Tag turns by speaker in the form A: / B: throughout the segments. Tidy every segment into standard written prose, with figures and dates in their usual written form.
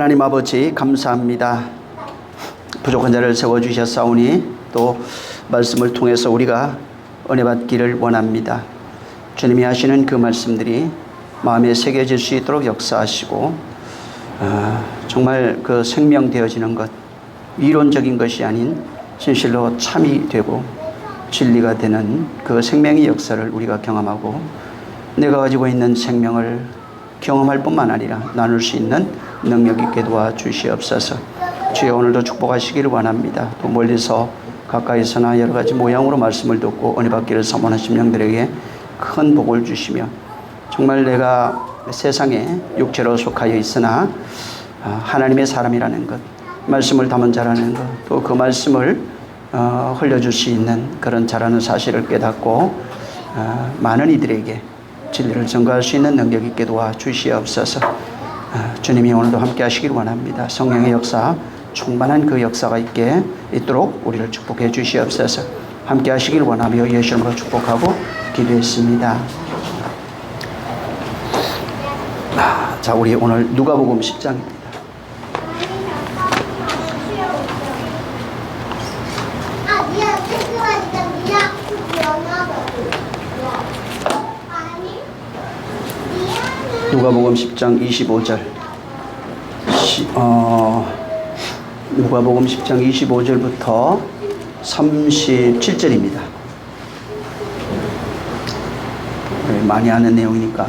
A: 하나님 아버지 감사합니다. 부족한 자를 세워주셨사오니 또 말씀을 통해서 우리가 은혜 받기를 원합니다. 주님이 하시는 그 말씀들이 마음에 새겨질 수 있도록 역사하시고 정말 그 생명되어지는 것, 이론적인 것이 아닌 진실로 참이 되고 진리가 되는 그 생명의 역사를 우리가 경험하고 내가 가지고 있는 생명을 경험할 뿐만 아니라 나눌 수 있는 능력 있게 도와주시옵소서. 주여 오늘도 축복하시기를 원합니다. 또 멀리서 가까이서나 여러 가지 모양으로 말씀을 듣고 은혜 받기를 사모하신 영들에게 큰 복을 주시며 정말 내가 세상에 육체로 속하여 있으나 하나님의 사람이라는 것, 말씀을 담은 자라는 것, 또 그 말씀을 흘려줄 수 있는 그런 자라는 사실을 깨닫고 많은 이들에게 진리를 전가할 수 있는 능력 있게 도와주시옵소서. 주님이 오늘도 함께 하시길 원합니다. 성령의 역사, 충만한 그 역사가 있도록 우리를 축복해 주시옵소서. 함께 하시길 원하며 예수 이름으로 축복하고 기도했습니다. 자, 우리 오늘 누가복음 10장입니다. 누가복음 10장 25절. 누가복음 10장 25절부터 37절입니다. 많이 아는 내용이니까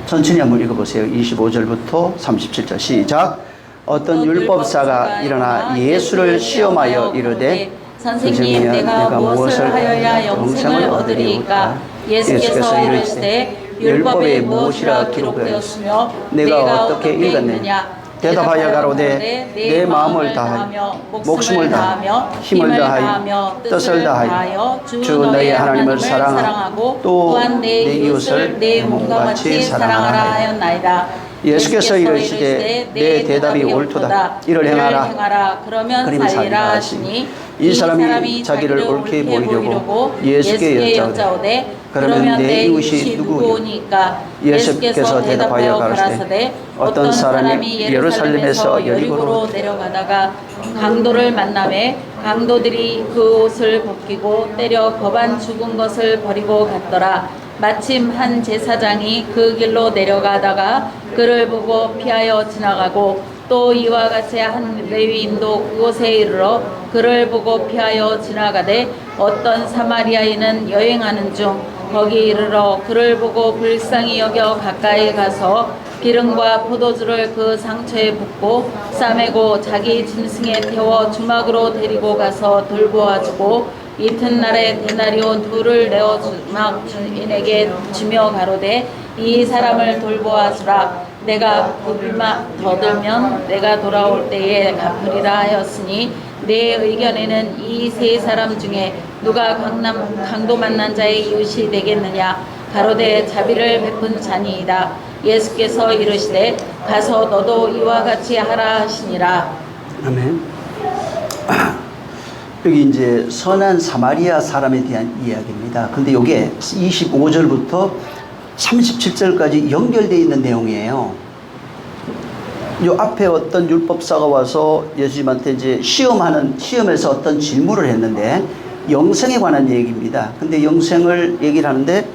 A: 천천히 한번 읽어보세요. 25절부터 37절 시작. 어떤 율법사가 일어나 예수를 시험하여 이르되 선생님, 내가 무엇을 하여야 영생을 얻으리이까? 예수께서 이르시되 율법에 무엇이라 기록되었으며 내가 어떻게 읽었느냐? 대답하여 가로되 내 마음을 다하여 목숨을 다하며 힘을 다하여 뜻을 다하여 주 너희 하나님을 사랑하고 또한 내 이웃을 내 몸과 같이 사랑하라 하였나이다. 예수께서 이르시되 내 대답이 옳도다. 이를 행하라. 그러면 살리라 하시니 이 사람이 자기를 옳게 보이려고 예수께 여짜오되 그러면 내 이웃이 누구니까? 예수께서 대답하여 가라사대 어떤 사람이 예루살렘에서 여리고로 내려가다가 강도를 만나매 강도들이 그 옷을 벗기고 때려 거반 죽은 것을 버리고 갔더라. 마침 한 제사장이 그 길로 내려가다가 그를 보고 피하여 지나가고 또 이와 같이 한 레위인도 그곳에 이르러 그를 보고 피하여 지나가되 어떤 사마리아인은 여행하는 중 거기 이르러 그를 보고 불쌍히 여겨 가까이 가서 기름과 포도주를 그 상처에 붓고 싸매고 자기 짐승에 태워 주막으로 데리고 가서 돌보아주고 이튿날에 데나리온 2를 내어 주막 주인에게 주며 가로되 이 사람을 돌보아주라. 내가 굽이마 더 들면 내가 돌아올 때에 갚으리라 하였으니 내 의견에는 이 세 사람 중에 누가 강도 만난 자의 이웃이 되겠느냐? 가로되 자비를 베푼 자니이다. 예수께서 이르시되 가서 너도 이와 같이 하라 하시니라. 아멘. 여기 이제 선한 사마리아 사람에 대한 이야기입니다. 근데 이게 25절부터 37절까지 연결되어 있는 내용이에요. 요 앞에 어떤 율법사가 와서 예수님한테 이제 시험에서 어떤 질문을 했는데 영생에 관한 얘기입니다. 근데 영생을 얘기를 하는데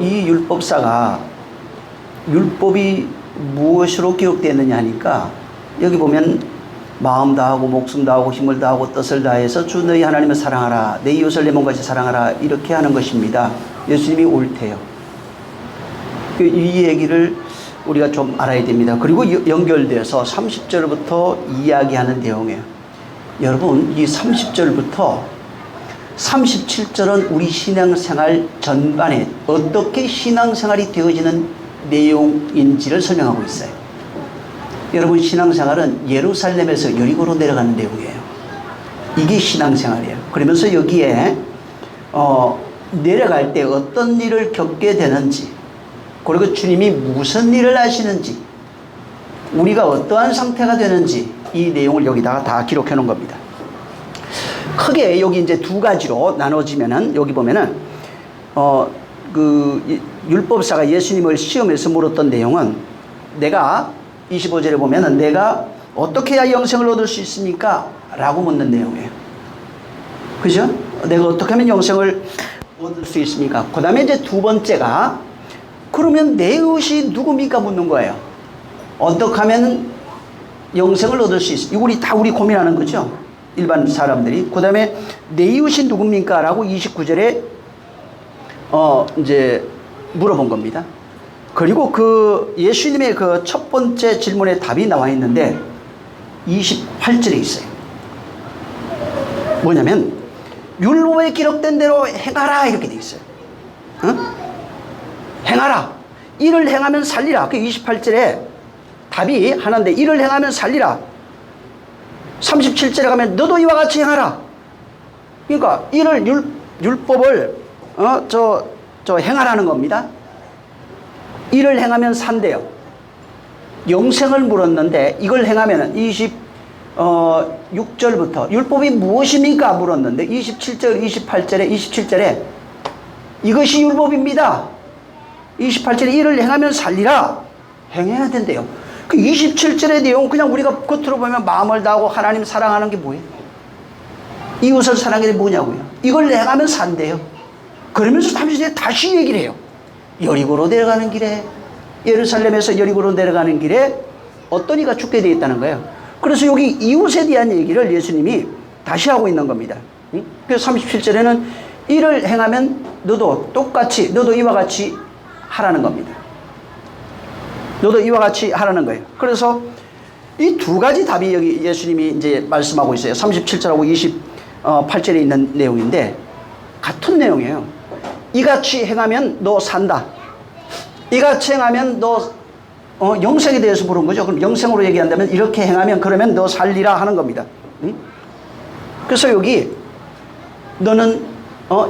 A: 이 율법사가 율법이 무엇으로 기록되었느냐 하니까 여기 보면 마음 다하고 목숨 다하고 힘을 다하고 뜻을 다해서 주 너희 하나님을 사랑하라. 내 이웃을 내 몸같이 사랑하라. 이렇게 하는 것입니다. 예수님이 옳대요. 이 얘기를 우리가 좀 알아야 됩니다. 그리고 연결돼서 30절부터 이야기하는 내용이에요. 여러분, 이 30절부터 37절은 우리 신앙생활 전반에 어떻게 신앙생활이 되어지는 내용인지를 설명하고 있어요. 여러분, 신앙생활은 예루살렘에서 여리고로 내려가는 내용이에요. 이게 신앙생활이에요. 그러면서 여기에 내려갈 때 어떤 일을 겪게 되는지, 그리고 주님이 무슨 일을 하시는지, 우리가 어떠한 상태가 되는지 이 내용을 여기다가 다 기록해 놓은 겁니다. 크게 여기 이제 두 가지로 나눠지면은 여기 보면은 그 율법사가 예수님을 시험해서 물었던 내용은 내가 25절에 보면은 내가 어떻게 해야 영생을 얻을 수 있습니까? 라고 묻는 내용이에요. 그죠? 내가 어떻게 하면 영생을 얻을 수 있습니까? 그 다음에 이제 두 번째가 그러면 내 의시 누굽니까? 묻는 거예요. 어떻게 하면 영생을 얻을 수 있습니까? 우리 고민하는 거죠. 일반 사람들이. 그 다음에 내 이웃이 누굽니까? 라고 29절에 이제 물어본 겁니다. 그리고 그 예수님의 그 첫 번째 질문에 답이 나와 있는데 28절에 있어요. 뭐냐면 율법에 기록된 대로 행하라 이렇게 돼 있어요. 행하라. 이를 행하면 살리라. 그 28절에 답이 하나인데 이를 행하면 살리라. 37절에 가면 너도 이와 같이 행하라. 그러니까 이를 율법을 행하라는 겁니다. 이를 행하면 산대요. 영생을 물었는데 이걸 행하면 26절부터 율법이 무엇입니까? 물었는데 27절, 28절에 27절에 이것이 율법입니다. 28절에 이를 행하면 살리라. 행해야 된대요. 그 27절의 내용 그냥 우리가 겉으로 보면 마음을 다하고 하나님 사랑하는 게 뭐예요? 이웃을 사랑하는 게 뭐냐고요? 이걸 행하면 산대요. 그러면서 30절에 다시 얘기를 해요. 여리고로 내려가는 길에 예루살렘에서 여리고로 내려가는 길에 어떤 이가 죽게 되어 있다는 거예요. 그래서 여기 이웃에 대한 얘기를 예수님이 다시 하고 있는 겁니다. 그래서 37절에는 이를 행하면 너도 이와 같이 하라는 겁니다. 너도 이와 같이 하라는 거예요. 그래서 이 두 가지 답이 여기 예수님이 이제 말씀하고 있어요. 37절하고 28절에 있는 내용인데 같은 내용이에요. 이같이 행하면 너 산다. 이같이 행하면 너 영생에 대해서 물은 거죠. 그럼 영생으로 얘기한다면 이렇게 행하면 그러면 너 살리라 하는 겁니다. 그래서 여기 너는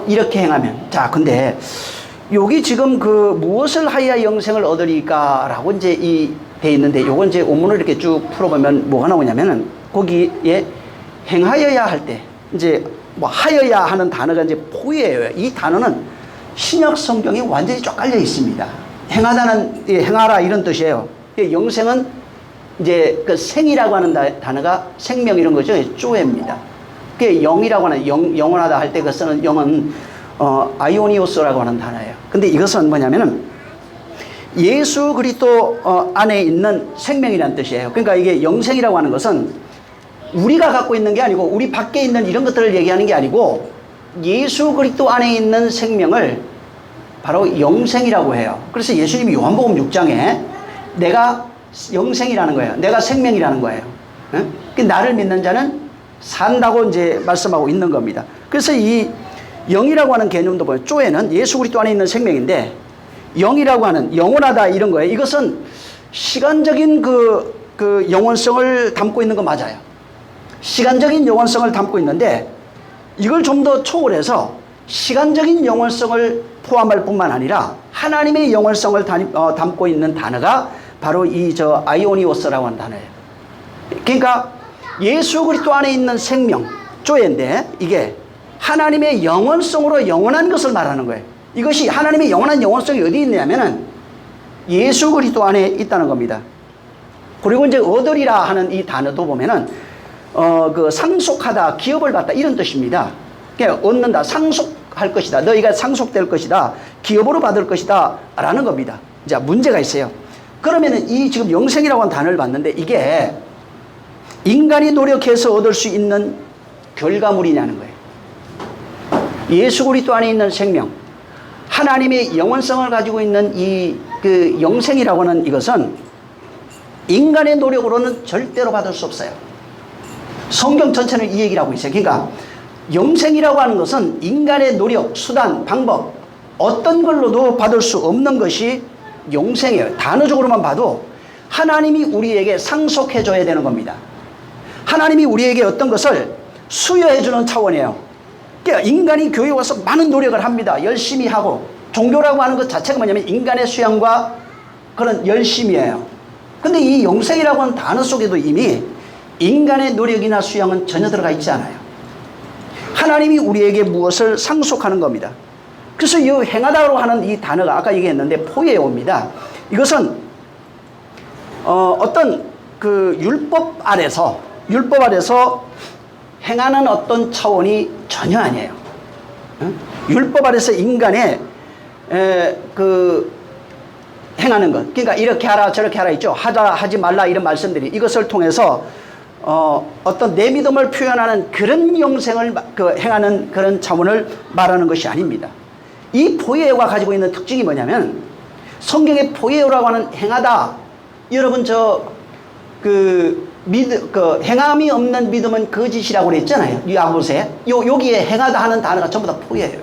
A: 이렇게 행하면 자 근데 여기 지금 그 무엇을 하여야 영생을 얻으리까라고 이제 돼 있는데 요건 이제 원문을 이렇게 쭉 풀어보면 뭐가 나오냐면은 거기에 행하여야 할 때 이제 뭐 하여야 하는 단어가 이제 포예요. 이 단어는 신약 성경에 완전히 쫙 깔려 있습니다. 행하다는 행하라 이런 뜻이에요. 영생은 이제 그 생이라고 하는 단어가 생명 이런 거죠. 쪼에입니다. 그 영이라고 하는 영원하다 할 때 그 쓰는 영은 아이오니오스라고 하는 단어예요. 근데 이것은 뭐냐면은 예수 그리스도 안에 있는 생명이라는 뜻이에요. 그러니까 이게 영생이라고 하는 것은 우리가 갖고 있는 게 아니고 우리 밖에 있는 이런 것들을 얘기하는 게 아니고 예수 그리스도 안에 있는 생명을 바로 영생이라고 해요. 그래서 예수님이 요한복음 6장에 내가 영생이라는 거예요. 내가 생명이라는 거예요. 나를 믿는 자는 산다고 이제 말씀하고 있는 겁니다. 그래서 이 영이라고 하는 개념도 보면 쪼에는 예수 그리스도 안에 있는 생명인데 영이라고 하는 영원하다 이런 거예요. 이것은 시간적인 그 영원성을 담고 있는 거 맞아요. 시간적인 영원성을 담고 있는데 이걸 좀 더 초월해서 시간적인 영원성을 포함할 뿐만 아니라 하나님의 영원성을 담고 있는 단어가 바로 아이오니오스라고 하는 단어예요. 그러니까 예수 그리스도 안에 있는 생명, 쪼에인데 이게 하나님의 영원성으로 영원한 것을 말하는 거예요. 이것이 하나님의 영원한 영원성이 어디 있냐면은 예수 그리스도 안에 있다는 겁니다. 그리고 이제 얻으리라 하는 이 단어도 보면은 그 상속하다, 기업을 받다 이런 뜻입니다. 그러니까 얻는다, 상속할 것이다. 너희가 상속될 것이다. 기업으로 받을 것이다. 라는 겁니다. 자, 문제가 있어요. 그러면은 이 지금 영생이라고 하는 단어를 봤는데 이게 인간이 노력해서 얻을 수 있는 결과물이냐는 거예요. 예수 그리스도 안에 있는 생명, 하나님의 영원성을 가지고 있는 그 영생이라고 하는 이것은 인간의 노력으로는 절대로 받을 수 없어요. 성경 전체는 이 얘기를 하고 있어요. 그러니까 영생이라고 하는 것은 인간의 노력, 수단, 방법 어떤 걸로도 받을 수 없는 것이 영생이에요. 단어적으로만 봐도 하나님이 우리에게 상속해 줘야 되는 겁니다. 하나님이 우리에게 어떤 것을 수여해 주는 차원이에요. 그러니까 인간이 교회에 와서 많은 노력을 합니다. 열심히 하고 종교라고 하는 것 자체가 뭐냐면 인간의 수양과 그런 열심이에요. 근데 이 영생이라고 하는 단어 속에도 이미 인간의 노력이나 수양은 전혀 들어가 있지 않아요. 하나님이 우리에게 무엇을 상속하는 겁니다. 그래서 이 행하다로 하는 이 단어가 아까 얘기했는데 포예에 옵니다. 이것은 어떤 그 율법 아래서 행하는 어떤 차원이 전혀 아니에요. 율법 아래서 인간의 그 행하는 것, 그러니까 이렇게 하라 저렇게 하라 있죠. 하자 하지 말라 이런 말씀들이 이것을 통해서 어떤 내 믿음을 표현하는 그런 영생을 행하는 그런 차원을 말하는 것이 아닙니다. 이 포이에오가 가지고 있는 특징이 뭐냐면 성경의 포이에오라고 하는 행하다. 여러분 행함이 없는 믿음은 거짓이라고 그랬잖아요. 야고보서에 여기에 행하다 하는 단어가 전부 다 포이에요.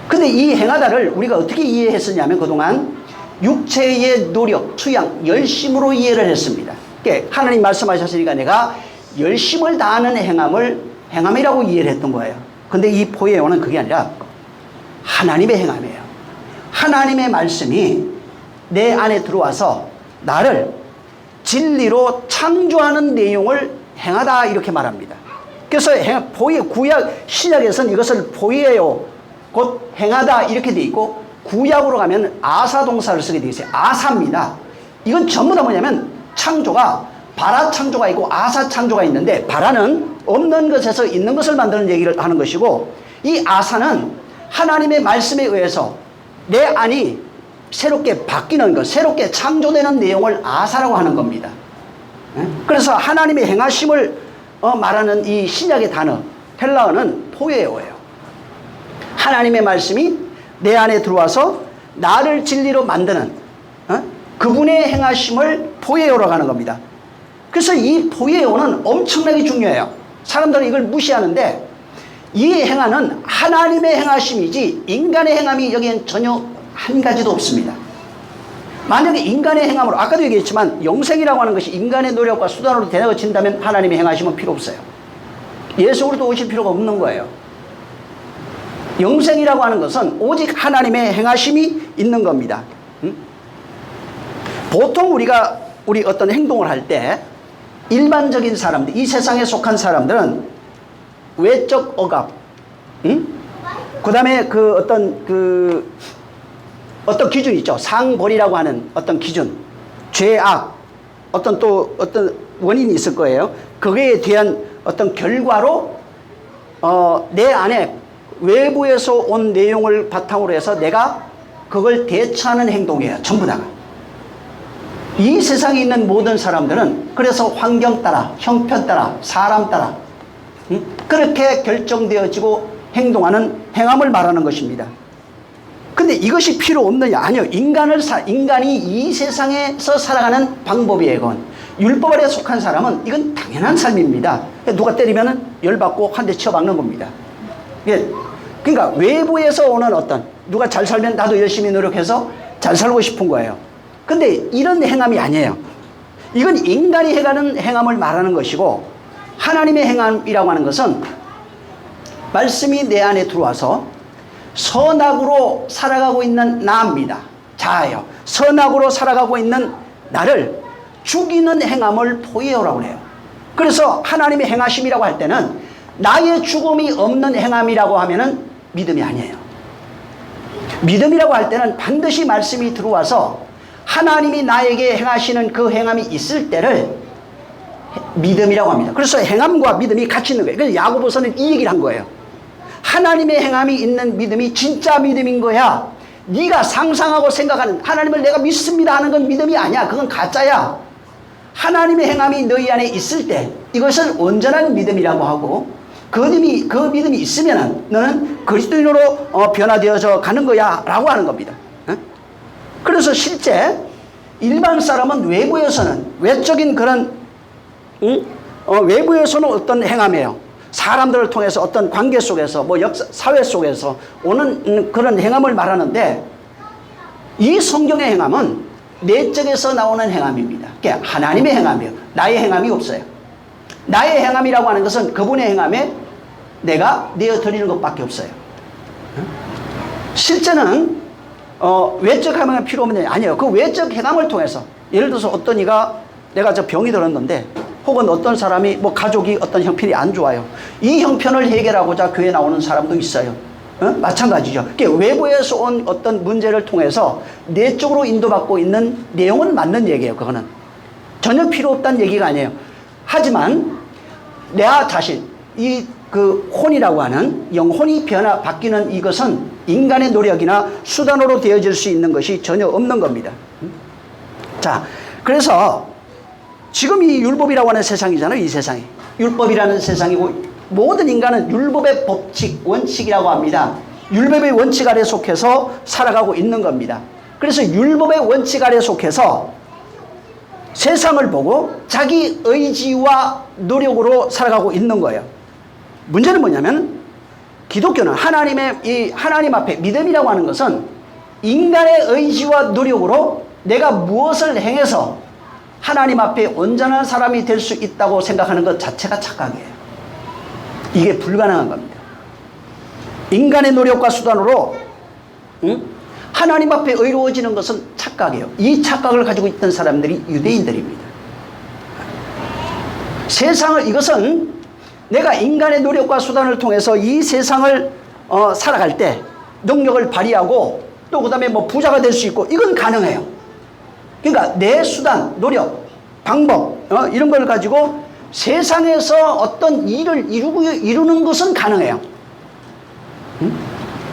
A: 근데 이 행하다를 우리가 어떻게 이해했었냐면 그동안 육체의 노력, 투양, 열심으로 이해를 했습니다. 그러니까 하나님 말씀하셨으니까 내가 열심을 다하는 행함이라고 이해를 했던 거예요. 근데 이 포이에오는 그게 아니라 하나님의 행함이에요. 하나님의 말씀이 내 안에 들어와서 나를 진리로 창조하는 내용을 행하다 이렇게 말합니다. 그래서 구약 신약에서는 이것을 포이에오 곧 행하다 이렇게 돼 있고 구약으로 가면 아사 동사를 쓰게 돼 있어요. 아사입니다. 이건 전부 다 뭐냐면 창조가 바라 창조가 있고 아사 창조가 있는데 바라는 없는 것에서 있는 것을 만드는 얘기를 하는 것이고 이 아사는 하나님의 말씀에 의해서 내 안이 새롭게 바뀌는 것, 새롭게 창조되는 내용을 아사라고 하는 겁니다. 그래서 하나님의 행하심을 말하는 이 신약의 단어 헬라어는 포이에오예요. 하나님의 말씀이 내 안에 들어와서 나를 진리로 만드는 그분의 행하심을 포이에오라고 하는 겁니다. 그래서 이 포이에오는 엄청나게 중요해요. 사람들은 이걸 무시하는데 이 행하는 하나님의 행하심이지 인간의 행함이 여기엔 전혀 한 가지도 없습니다. 만약에 인간의 행함으로 아까도 얘기했지만 영생이라고 하는 것이 인간의 노력과 수단으로 되어진다면 하나님의 행하심은 필요 없어요. 예수로도 오실 필요가 없는 거예요. 영생이라고 하는 것은 오직 하나님의 행하심이 있는 겁니다. 보통 우리 어떤 행동을 할 때 일반적인 사람들, 이 세상에 속한 사람들은 외적 억압, 그 다음에 어떤 기준이 있죠. 상벌이라고 하는 어떤 기준, 죄악, 어떤 원인이 있을 거예요. 거기에 대한 어떤 결과로 내 안에 외부에서 온 내용을 바탕으로 해서 내가 그걸 대처하는 행동이에요. 전부 다가. 이 세상에 있는 모든 사람들은 그래서 환경 따라, 형편 따라, 사람 따라 그렇게 결정되어지고 행동하는 행함을 말하는 것입니다. 근데 이것이 필요 없느냐? 아니요. 인간이 이 세상에서 살아가는 방법이에요. 율법 아래 속한 사람은 이건 당연한 삶입니다. 누가 때리면 열받고 한 대 쳐박는 겁니다. 그러니까 외부에서 오는 누가 잘 살면 나도 열심히 노력해서 잘 살고 싶은 거예요. 근데 이런 행함이 아니에요. 이건 인간이 해가는 행함을 말하는 것이고 하나님의 행함이라고 하는 것은 말씀이 내 안에 들어와서 선악으로 살아가고 있는 나입니다. 자아예요. 선악으로 살아가고 있는 나를 죽이는 행함을 포이에오라고 해요. 그래서 하나님의 행하심이라고 할 때는 나의 죽음이 없는 행함이라고 하면은 믿음이 아니에요. 믿음이라고 할 때는 반드시 말씀이 들어와서 하나님이 나에게 행하시는 그 행함이 있을 때를 믿음이라고 합니다. 그래서 행함과 믿음이 같이 있는 거예요. 그래서 야고보서는 이 얘기를 한 거예요. 하나님의 행함이 있는 믿음이 진짜 믿음인 거야. 네가 상상하고 생각하는 하나님을 내가 믿습니다 하는 건 믿음이 아니야. 그건 가짜야. 하나님의 행함이 너희 안에 있을 때 이것을 온전한 믿음이라고 하고 그 믿음이 있으면 너는 그리스도인으로 변화되어져 가는 거야 라고 하는 겁니다. 그래서 실제 일반 사람은 외부에서는 외적인 그런 외부에서는 어떤 행함이에요. 사람들을 통해서 어떤 관계 속에서 사회 속에서 오는 그런 행함을 말하는데 이 성경의 행함은 내적에서 나오는 행함입니다. 그게 하나님의 행함이에요. 나의 행함이 없어요. 나의 행함이라고 하는 것은 그분의 행함에 내가 내어드리는 것밖에 없어요. 실제는 외적 행함이 필요 없는 게 아니에요. 그 외적 행함을 통해서 예를 들어서 어떤 이가 내가 병이 들었는데 혹은 어떤 사람이 가족이 어떤 형편이 안 좋아요. 이 형편을 해결하고자 교회에 나오는 사람도 있어요. 마찬가지죠. 외부에서 온 어떤 문제를 통해서 내적으로 인도받고 있는 내용은 맞는 얘기예요. 그거는. 전혀 필요 없다는 얘기가 아니에요. 하지만 내 자신, 그 혼이라고 하는 영혼이 바뀌는 이것은 인간의 노력이나 수단으로 되어질 수 있는 것이 전혀 없는 겁니다. 자, 그래서 지금 이 율법이라고 하는 세상이잖아요. 이 세상이 율법이라는 세상이고, 모든 인간은 율법의 법칙, 원칙이라고 합니다. 율법의 원칙 아래 속해서 살아가고 있는 겁니다. 그래서 율법의 원칙 아래 속해서 세상을 보고 자기 의지와 노력으로 살아가고 있는 거예요. 문제는 뭐냐면, 기독교는 하나님 앞에 믿음이라고 하는 것은 인간의 의지와 노력으로 내가 무엇을 행해서 하나님 앞에 온전한 사람이 될 수 있다고 생각하는 것 자체가 착각이에요. 이게 불가능한 겁니다. 인간의 노력과 수단으로 하나님 앞에 의로워지는 것은 착각이에요. 이 착각을 가지고 있던 사람들이 유대인들입니다. 이것은 내가 인간의 노력과 수단을 통해서 이 세상을 살아갈 때 능력을 발휘하고, 또 그 다음에 뭐 부자가 될 수 있고, 이건 가능해요. 그러니까 내 수단, 노력, 방법 이런 걸 가지고 세상에서 어떤 일을 이루는 것은 가능해요.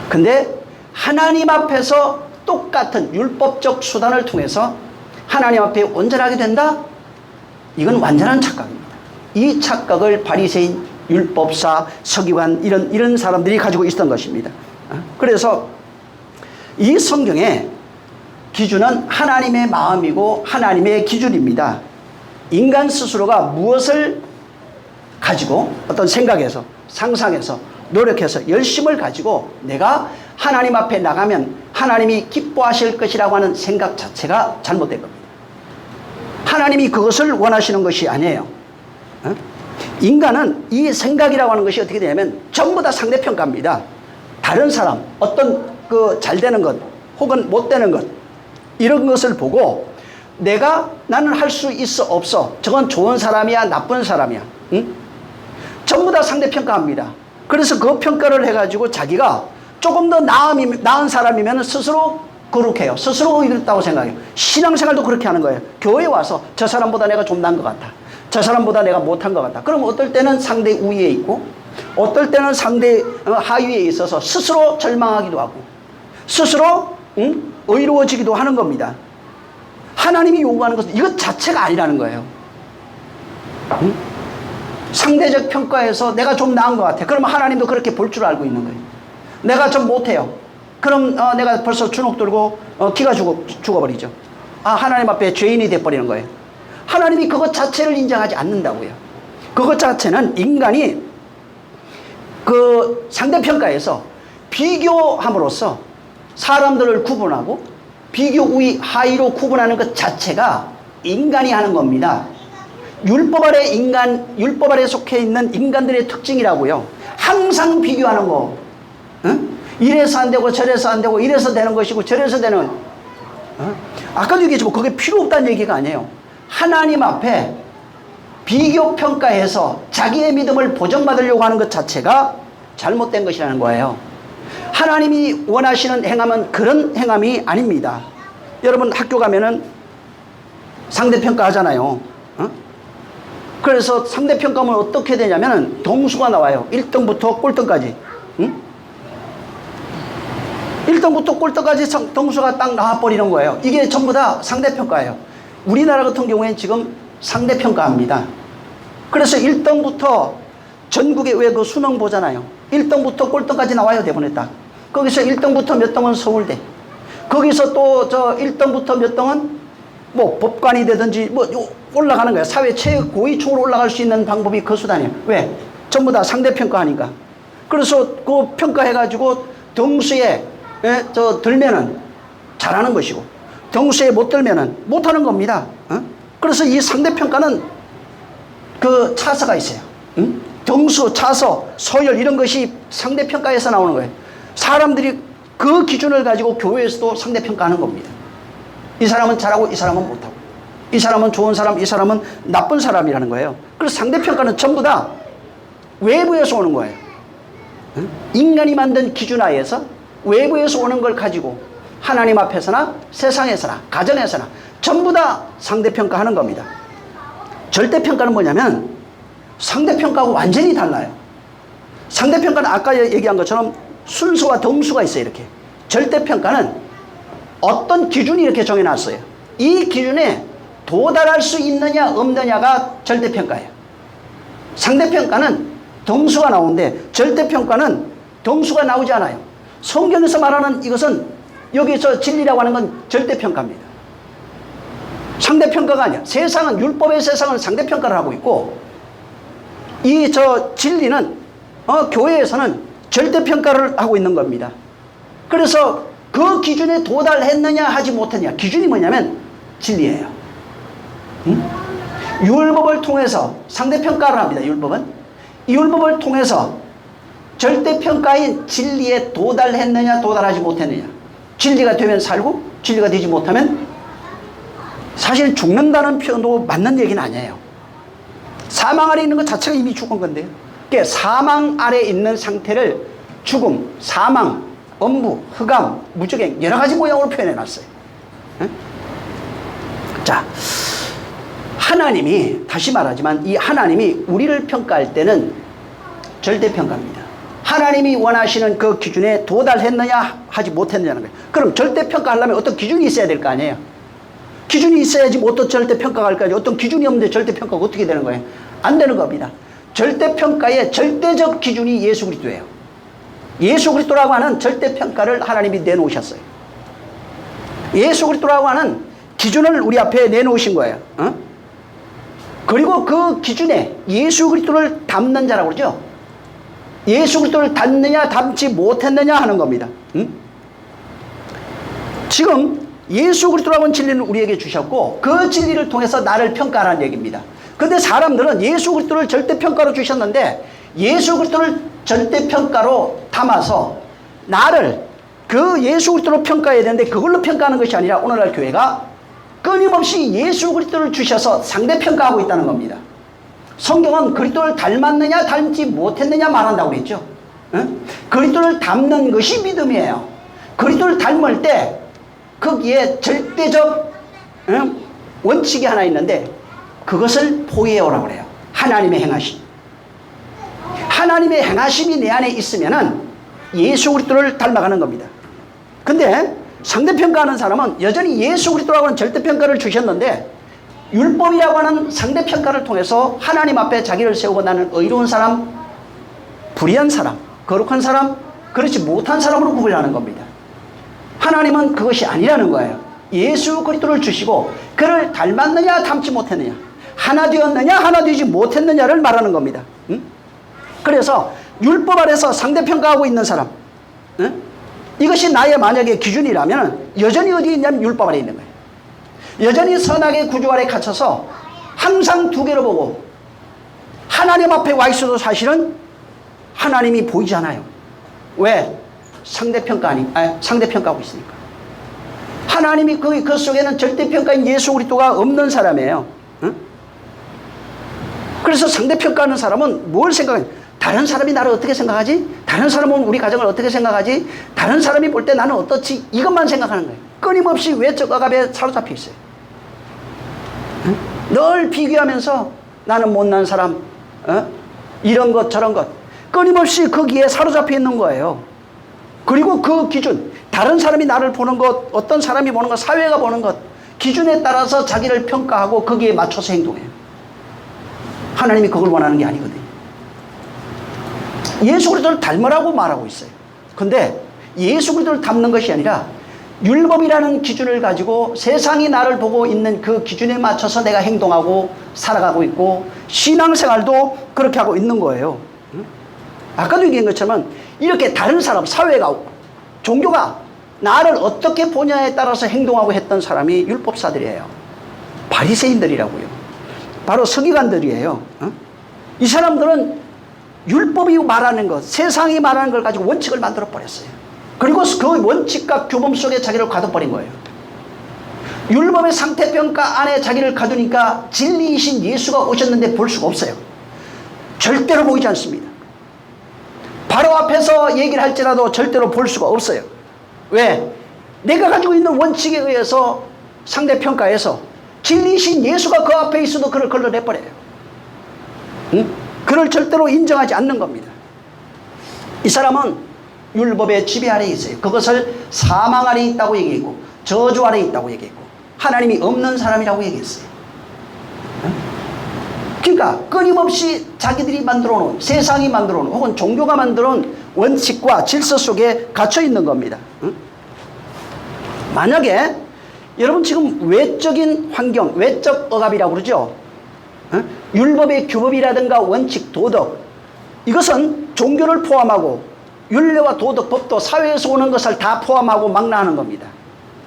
A: 근데 하나님 앞에서 똑같은 율법적 수단을 통해서 하나님 앞에 온전하게 된다? 이건 완전한 착각입니다. 이 착각을 바리새인, 율법사, 서기관 이런 사람들이 가지고 있었던 것입니다. 그래서 이 성경의 기준은 하나님의 마음이고 하나님의 기준입니다. 인간 스스로가 무엇을 가지고 어떤 생각에서, 상상해서, 노력해서 열심을 가지고 내가 하나님 앞에 나가면 하나님이 기뻐하실 것이라고 하는 생각 자체가 잘못된 겁니다. 하나님이 그것을 원하시는 것이 아니에요. 인간은 이 생각이라고 하는 것이 어떻게 되냐면 전부 다 상대평가입니다. 다른 사람, 어떤 잘 되는 것 혹은 못 되는 것, 이런 것을 보고 나는 할 수 있어 없어, 저건 좋은 사람이야 나쁜 사람이야, 전부 다 상대평가합니다. 그래서 그 평가를 해가지고 자기가 조금 더 나은 사람이면 스스로 거룩해요. 스스로 이렇다고 생각해요. 신앙생활도 그렇게 하는 거예요. 교회에 와서 저 사람보다 내가 좀 나은 것 같다, 저 사람보다 내가 못한 것 같다. 그럼 어떨 때는 상대 우위에 있고, 어떨 때는 상대 하위에 있어서 스스로 절망하기도 하고, 스스로 의로워지기도 하는 겁니다. 하나님이 요구하는 것은 이것 자체가 아니라는 거예요. 상대적 평가에서 내가 좀 나은 것 같아. 그러면 하나님도 그렇게 볼 줄 알고 있는 거예요. 내가 좀 못해요. 그럼 내가 벌써 주눅 들고 기가 죽어버리죠. 하나님 앞에 죄인이 돼버리는 거예요. 하나님이 그것 자체를 인정하지 않는다고요. 그것 자체는 인간이 그 상대평가에서 비교함으로써 사람들을 구분하고 비교 우위 하위로 구분하는 것 자체가 인간이 하는 겁니다. 율법 아래 속해 있는 인간들의 특징이라고요. 항상 비교하는 거. 이래서 안 되고 저래서 안 되고, 이래서 되는 것이고 저래서 되는. 아까도 얘기했지만 그게 필요 없다는 얘기가 아니에요. 하나님 앞에 비교 평가해서 자기의 믿음을 보정받으려고 하는 것 자체가 잘못된 것이라는 거예요. 하나님이 원하시는 행함은 그런 행함이 아닙니다. 여러분 학교 가면은 상대평가 하잖아요. 그래서 상대평가는 어떻게 되냐면 동수가 나와요. 1등부터 꼴등까지. 1등부터 꼴등까지 동수가 딱 나와버리는 거예요. 이게 전부 다 상대평가예요. 우리나라 같은 경우에는 지금 상대평가합니다. 그래서 1등부터 전국에 왜 그 수능 보잖아요. 1등부터 꼴등까지 나와요. 대본에 딱. 거기서 1등부터 몇 등은 서울대. 거기서 또 1등부터 몇 등은 뭐 법관이 되든지 뭐 올라가는 거예요. 사회 최고위층으로 올라갈 수 있는 방법이 그 수단이에요. 왜? 전부 다 상대평가하니까. 그래서 그 평가해가지고 등수에 들면은 잘하는 것이고, 등수에 못 들면은 못하는 겁니다. 그래서 이 상대평가는 그 차서가 있어요. 등수, 차서, 서열 이런 것이 상대평가에서 나오는 거예요. 사람들이 그 기준을 가지고 교회에서도 상대평가하는 겁니다. 이 사람은 잘하고 이 사람은 못하고, 이 사람은 좋은 사람, 이 사람은 나쁜 사람이라는 거예요. 그래서 상대평가는 전부 다 외부에서 오는 거예요. 인간이 만든 기준 하에서 외부에서 오는 걸 가지고 하나님 앞에서나 세상에서나 가정에서나 전부 다 상대평가하는 겁니다. 절대평가는 뭐냐면 상대평가하고 완전히 달라요. 상대평가는 아까 얘기한 것처럼 순수와 등수가 있어요. 이렇게. 절대평가는 어떤 기준이 이렇게 정해놨어요. 이 기준에 도달할 수 있느냐 없느냐가 절대평가예요. 상대평가는 등수가 나오는데 절대평가는 등수가 나오지 않아요. 성경에서 말하는 이것은 여기서 진리라고 하는 건 절대평가입니다. 상대평가가 아니야. 세상은, 율법의 세상은 상대평가를 하고 있고, 진리는, 교회에서는 절대평가를 하고 있는 겁니다. 그래서 그 기준에 도달했느냐 하지 못했느냐. 기준이 뭐냐면 진리예요. 율법을 통해서 상대평가를 합니다. 율법은. 이 율법을 통해서 절대평가인 진리에 도달했느냐 도달하지 못했느냐. 진리가 되면 살고 진리가 되지 못하면 사실 죽는다는 표현도 맞는 얘기는 아니에요. 사망 아래 있는 것 자체가 이미 죽은 건데요. 그러니까 사망 아래 있는 상태를 죽음, 사망, 엄부, 흑암, 무적행 여러 가지 모양으로 표현해 놨어요. 자, 하나님이, 다시 말하지만 이 하나님이 우리를 평가할 때는 절대평가입니다. 하나님이 원하시는 그 기준에 도달했느냐 하지 못했느냐는 거예요. 그럼 절대평가 하려면 어떤 기준이 있어야 될 거 아니에요. 기준이 있어야지 어떤 절대평가가 할 거 아니에요. 어떤 기준이 없는데 절대평가가 어떻게 되는 거예요? 안 되는 겁니다. 절대평가의 절대적 기준이 예수 그리스도예요. 예수 그리스도라고 하는 절대평가를 하나님이 내놓으셨어요. 예수 그리스도라고 하는 기준을 우리 앞에 내놓으신 거예요. 그리고 그 기준에 예수 그리스도를 담는 자라고 그러죠. 예수 그리스도를 닮느냐 닮지 못했느냐 하는 겁니다. 지금 예수 그리스도라고 하는 진리는 우리에게 주셨고 그 진리를 통해서 나를 평가하라는 얘기입니다. 근데 사람들은 예수 그리스도를 절대평가로 주셨는데 예수 그리스도를 절대평가로 담아서 나를 그 예수 그리스도로 평가해야 되는데 그걸로 평가하는 것이 아니라 오늘날 교회가 끊임없이 예수 그리스도를 주셔서 상대평가하고 있다는 겁니다. 성경은 그리스도를 닮았느냐 닮지 못했느냐 말한다고 그랬죠. 그리스도를 닮는 것이 믿음이에요. 그리스도를 닮을 때 거기에 절대적 원칙이 하나 있는데 그것을 포이에오라고 그래요. 하나님의 행하심. 하나님의 행하심이 내 안에 있으면은 예수 그리스도를 닮아가는 겁니다. 근데 상대평가하는 사람은 여전히 예수 그리스도라고 하는 절대평가를 주셨는데 율법이라고 하는 상대평가를 통해서 하나님 앞에 자기를 세우고 나는 의로운 사람, 불의한 사람, 거룩한 사람, 그렇지 못한 사람으로 구분하는 겁니다. 하나님은 그것이 아니라는 거예요. 예수 그리스도를 주시고 그를 닮았느냐 닮지 못했느냐, 하나 되었느냐 하나 되지 못했느냐를 말하는 겁니다. 그래서 율법 아래서 상대평가하고 있는 사람, 이것이 나의 만약에 기준이라면 여전히 어디 있냐면 율법 아래 있는 거예요. 여전히 선악의 구조 아래 갇혀서 항상 두 개로 보고 하나님 앞에 와 있어도 사실은 하나님이 보이지 않아요. 왜? 상대평가하고 있으니까. 하나님이 그 속에는 절대평가인 예수 그리스도가 없는 사람이에요. 그래서 상대평가하는 사람은 뭘 생각해요? 다른 사람이 나를 어떻게 생각하지? 다른 사람은 우리 가정을 어떻게 생각하지? 다른 사람이 볼 때 나는 어떻지? 이것만 생각하는 거예요. 끊임없이 외적 억압에 사로잡혀 있어요. 늘 비교하면서 나는 못난 사람, 이런 것 저런 것 끊임없이 거기에 사로잡혀 있는 거예요. 그리고 그 기준, 다른 사람이 나를 보는 것, 어떤 사람이 보는 것, 사회가 보는 것 기준에 따라서 자기를 평가하고 거기에 맞춰서 행동해요. 하나님이 그걸 원하는 게 아니거든요. 예수 그리스도를 닮으라고 말하고 있어요. 근데 예수 그리스도를 닮는 것이 아니라 율법이라는 기준을 가지고 세상이 나를 보고 있는 그 기준에 맞춰서 내가 행동하고 살아가고 있고 신앙생활도 그렇게 하고 있는 거예요. 아까도 얘기한 것처럼 이렇게 다른 사람, 사회가, 종교가 나를 어떻게 보냐에 따라서 행동하고 했던 사람이 율법사들이에요. 바리새인들이라고요. 바로 서기관들이에요. 이 사람들은 율법이 말하는 것, 세상이 말하는 걸 가지고 원칙을 만들어 버렸어요. 그리고 그 원칙과 규범 속에 자기를 가둬버린 거예요. 율법의 상태평가 안에 자기를 가두니까 진리이신 예수가 오셨는데 볼 수가 없어요. 절대로 보이지 않습니다. 바로 앞에서 얘기를 할지라도 절대로 볼 수가 없어요. 왜? 내가 가지고 있는 원칙에 의해서 상대평가해서 진리신 예수가 그 앞에 있어도 그를 걸러내버려요. 응? 그를 절대로 인정하지 않는 겁니다. 이 사람은 율법의 지배 아래에 있어요. 그것을 사망 아래에 있다고 얘기했고 저주 아래에 있다고 얘기했고 하나님이 없는 사람이라고 얘기했어요. 그러니까 끊임없이 자기들이 만들어 놓은, 세상이 만들어 놓은 혹은 종교가 만들어 놓은 원칙과 질서 속에 갇혀 있는 겁니다. 만약에 여러분 지금 외적인 환경, 외적 억압이라고 그러죠. 율법의 규범이라든가 원칙, 도덕, 이것은 종교를 포함하고 윤례와 도덕, 법도 사회에서 오는 것을 다 포함하고 망라하는 겁니다.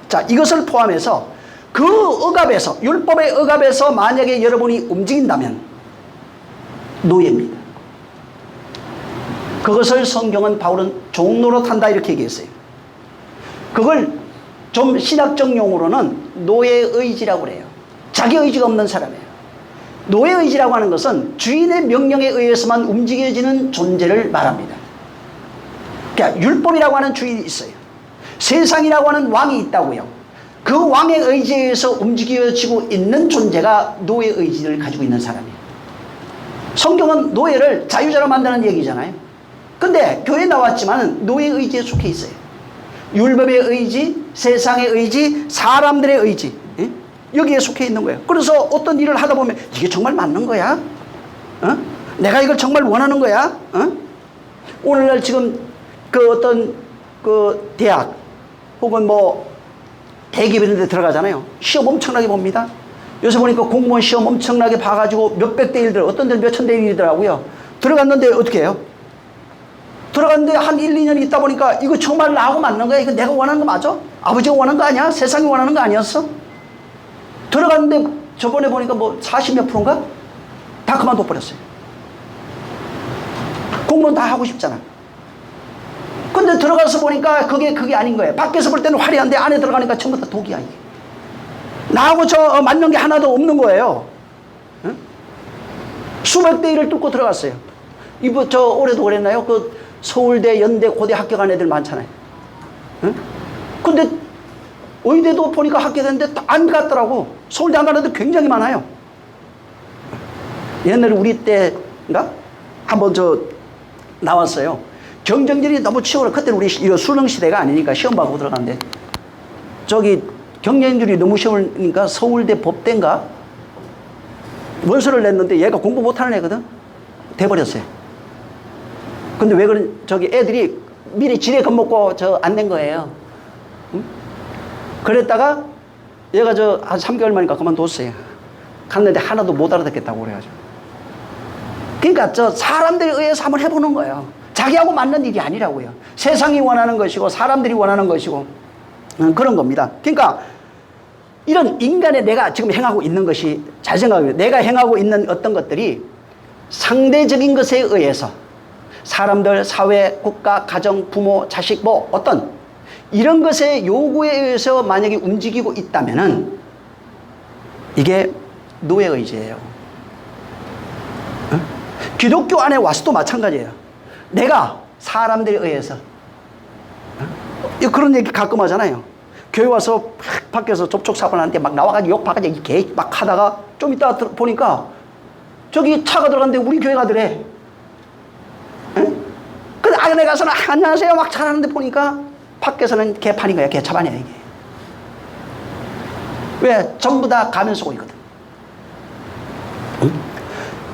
A: 자, 이것을 포함해서 그 억압에서, 율법의 억압에서 만약에 여러분이 움직인다면 노예입니다. 그것을 성경은 바울은 종노릇한다 이렇게 얘기했어요. 그걸 좀 신학적 용어로는 노예의지라고 그래요. 자기 의지가 없는 사람이에요. 노예의지라고 하는 것은 주인의 명령에 의해서만 움직여지는 존재를 말합니다. 그러니까 율법이라고 하는 주인이 있어요. 세상이라고 하는 왕이 있다고요. 그 왕의 의지에 의해서 움직여지고 있는 존재가 노예의지를 가지고 있는 사람이에요. 성경은 노예를 자유자로 만드는 얘기잖아요. 근데 교회에 나왔지만 노예의지에 속해 있어요. 율법의 의지, 세상의 의지, 사람들의 의지, 여기에 속해 있는 거예요. 그래서 어떤 일을 하다 보면 이게 정말 맞는 거야? 내가 이걸 정말 원하는 거야? 오늘날 지금 그 어떤 그 대학 혹은 뭐 대기업 이런 데 들어가잖아요. 시험 엄청나게 봅니다. 요새 보니까 공무원 시험 엄청나게 봐가지고 몇백 대 1들, 어떤 데는 몇천 대 1이더라고요. 들어갔는데 어떻게 해요? 들어갔는데 한 1, 2년 있다 보니까 이거 정말 나하고 맞는 거야? 이거 내가 원하는 거 맞아? 아버지가 원하는 거 아니야? 세상이 원하는 거 아니었어? 들어갔는데 저번에 보니까 뭐 40몇 프로인가? 다 그만둬 버렸어요. 공무원 다 하고 싶잖아. 근데 들어가서 보니까 그게 아닌 거예요. 밖에서 볼 때는 화려한데 안에 들어가니까 전부 다 독이야, 이게. 나하고 맞는 게 하나도 없는 거예요. 응? 수백 대 1을 뚫고 들어갔어요. 올해도 그랬나요? 그 서울대, 연대, 고대 합격한 애들 많잖아요. 응? 근데 의대도 보니까 합격했는데 안 갔더라고. 서울대 안 가는데 굉장히 많아요. 옛날에 우리 때인가? 한번 나왔어요. 경쟁률이 너무 치열해. 그때는 우리 수능 시대가 아니니까 시험 봐고 들어갔는데 경쟁률이 너무 쉬우니까 서울대 법대인가 원서를 냈는데 얘가 공부 못하는 애거든. 돼버렸어요. 근데 왜 애들이 미리 지레 겁먹고 안 낸 거예요. 응? 그랬다가 얘가 한 3개월 만이니까 그만뒀어요. 갔는데 하나도 못 알아듣겠다고 그래가지고. 그러니까 사람들에 의해서 한번 해보는 거예요. 자기하고 맞는 일이 아니라고요. 세상이 원하는 것이고 사람들이 원하는 것이고 그런 겁니다. 그러니까 이런 인간의 내가 지금 행하고 있는 것이 잘 생각해요. 내가 행하고 있는 어떤 것들이 상대적인 것에 의해서 사람들, 사회, 국가, 가정, 부모, 자식 뭐 어떤 이런 것의 요구에 의해서 만약에 움직이고 있다면은 이게 노예의지예요. 기독교 안에 와서도 마찬가지예요. 내가 사람들에 의해서 그런 얘기 가끔 하잖아요. 교회 와서 밖에서 접촉사고하는데 막 나와가지고 욕박아가지고 개 막 하다가 좀 이따 보니까 저기 차가 들어갔는데 우리 교회 가더래. 근데 안에 가서는 안녕하세요 막 잘하는데 보니까 밖에서는 개판인 거야. 개차반이야 이게. 왜? 전부 다 가면 속고 있거든.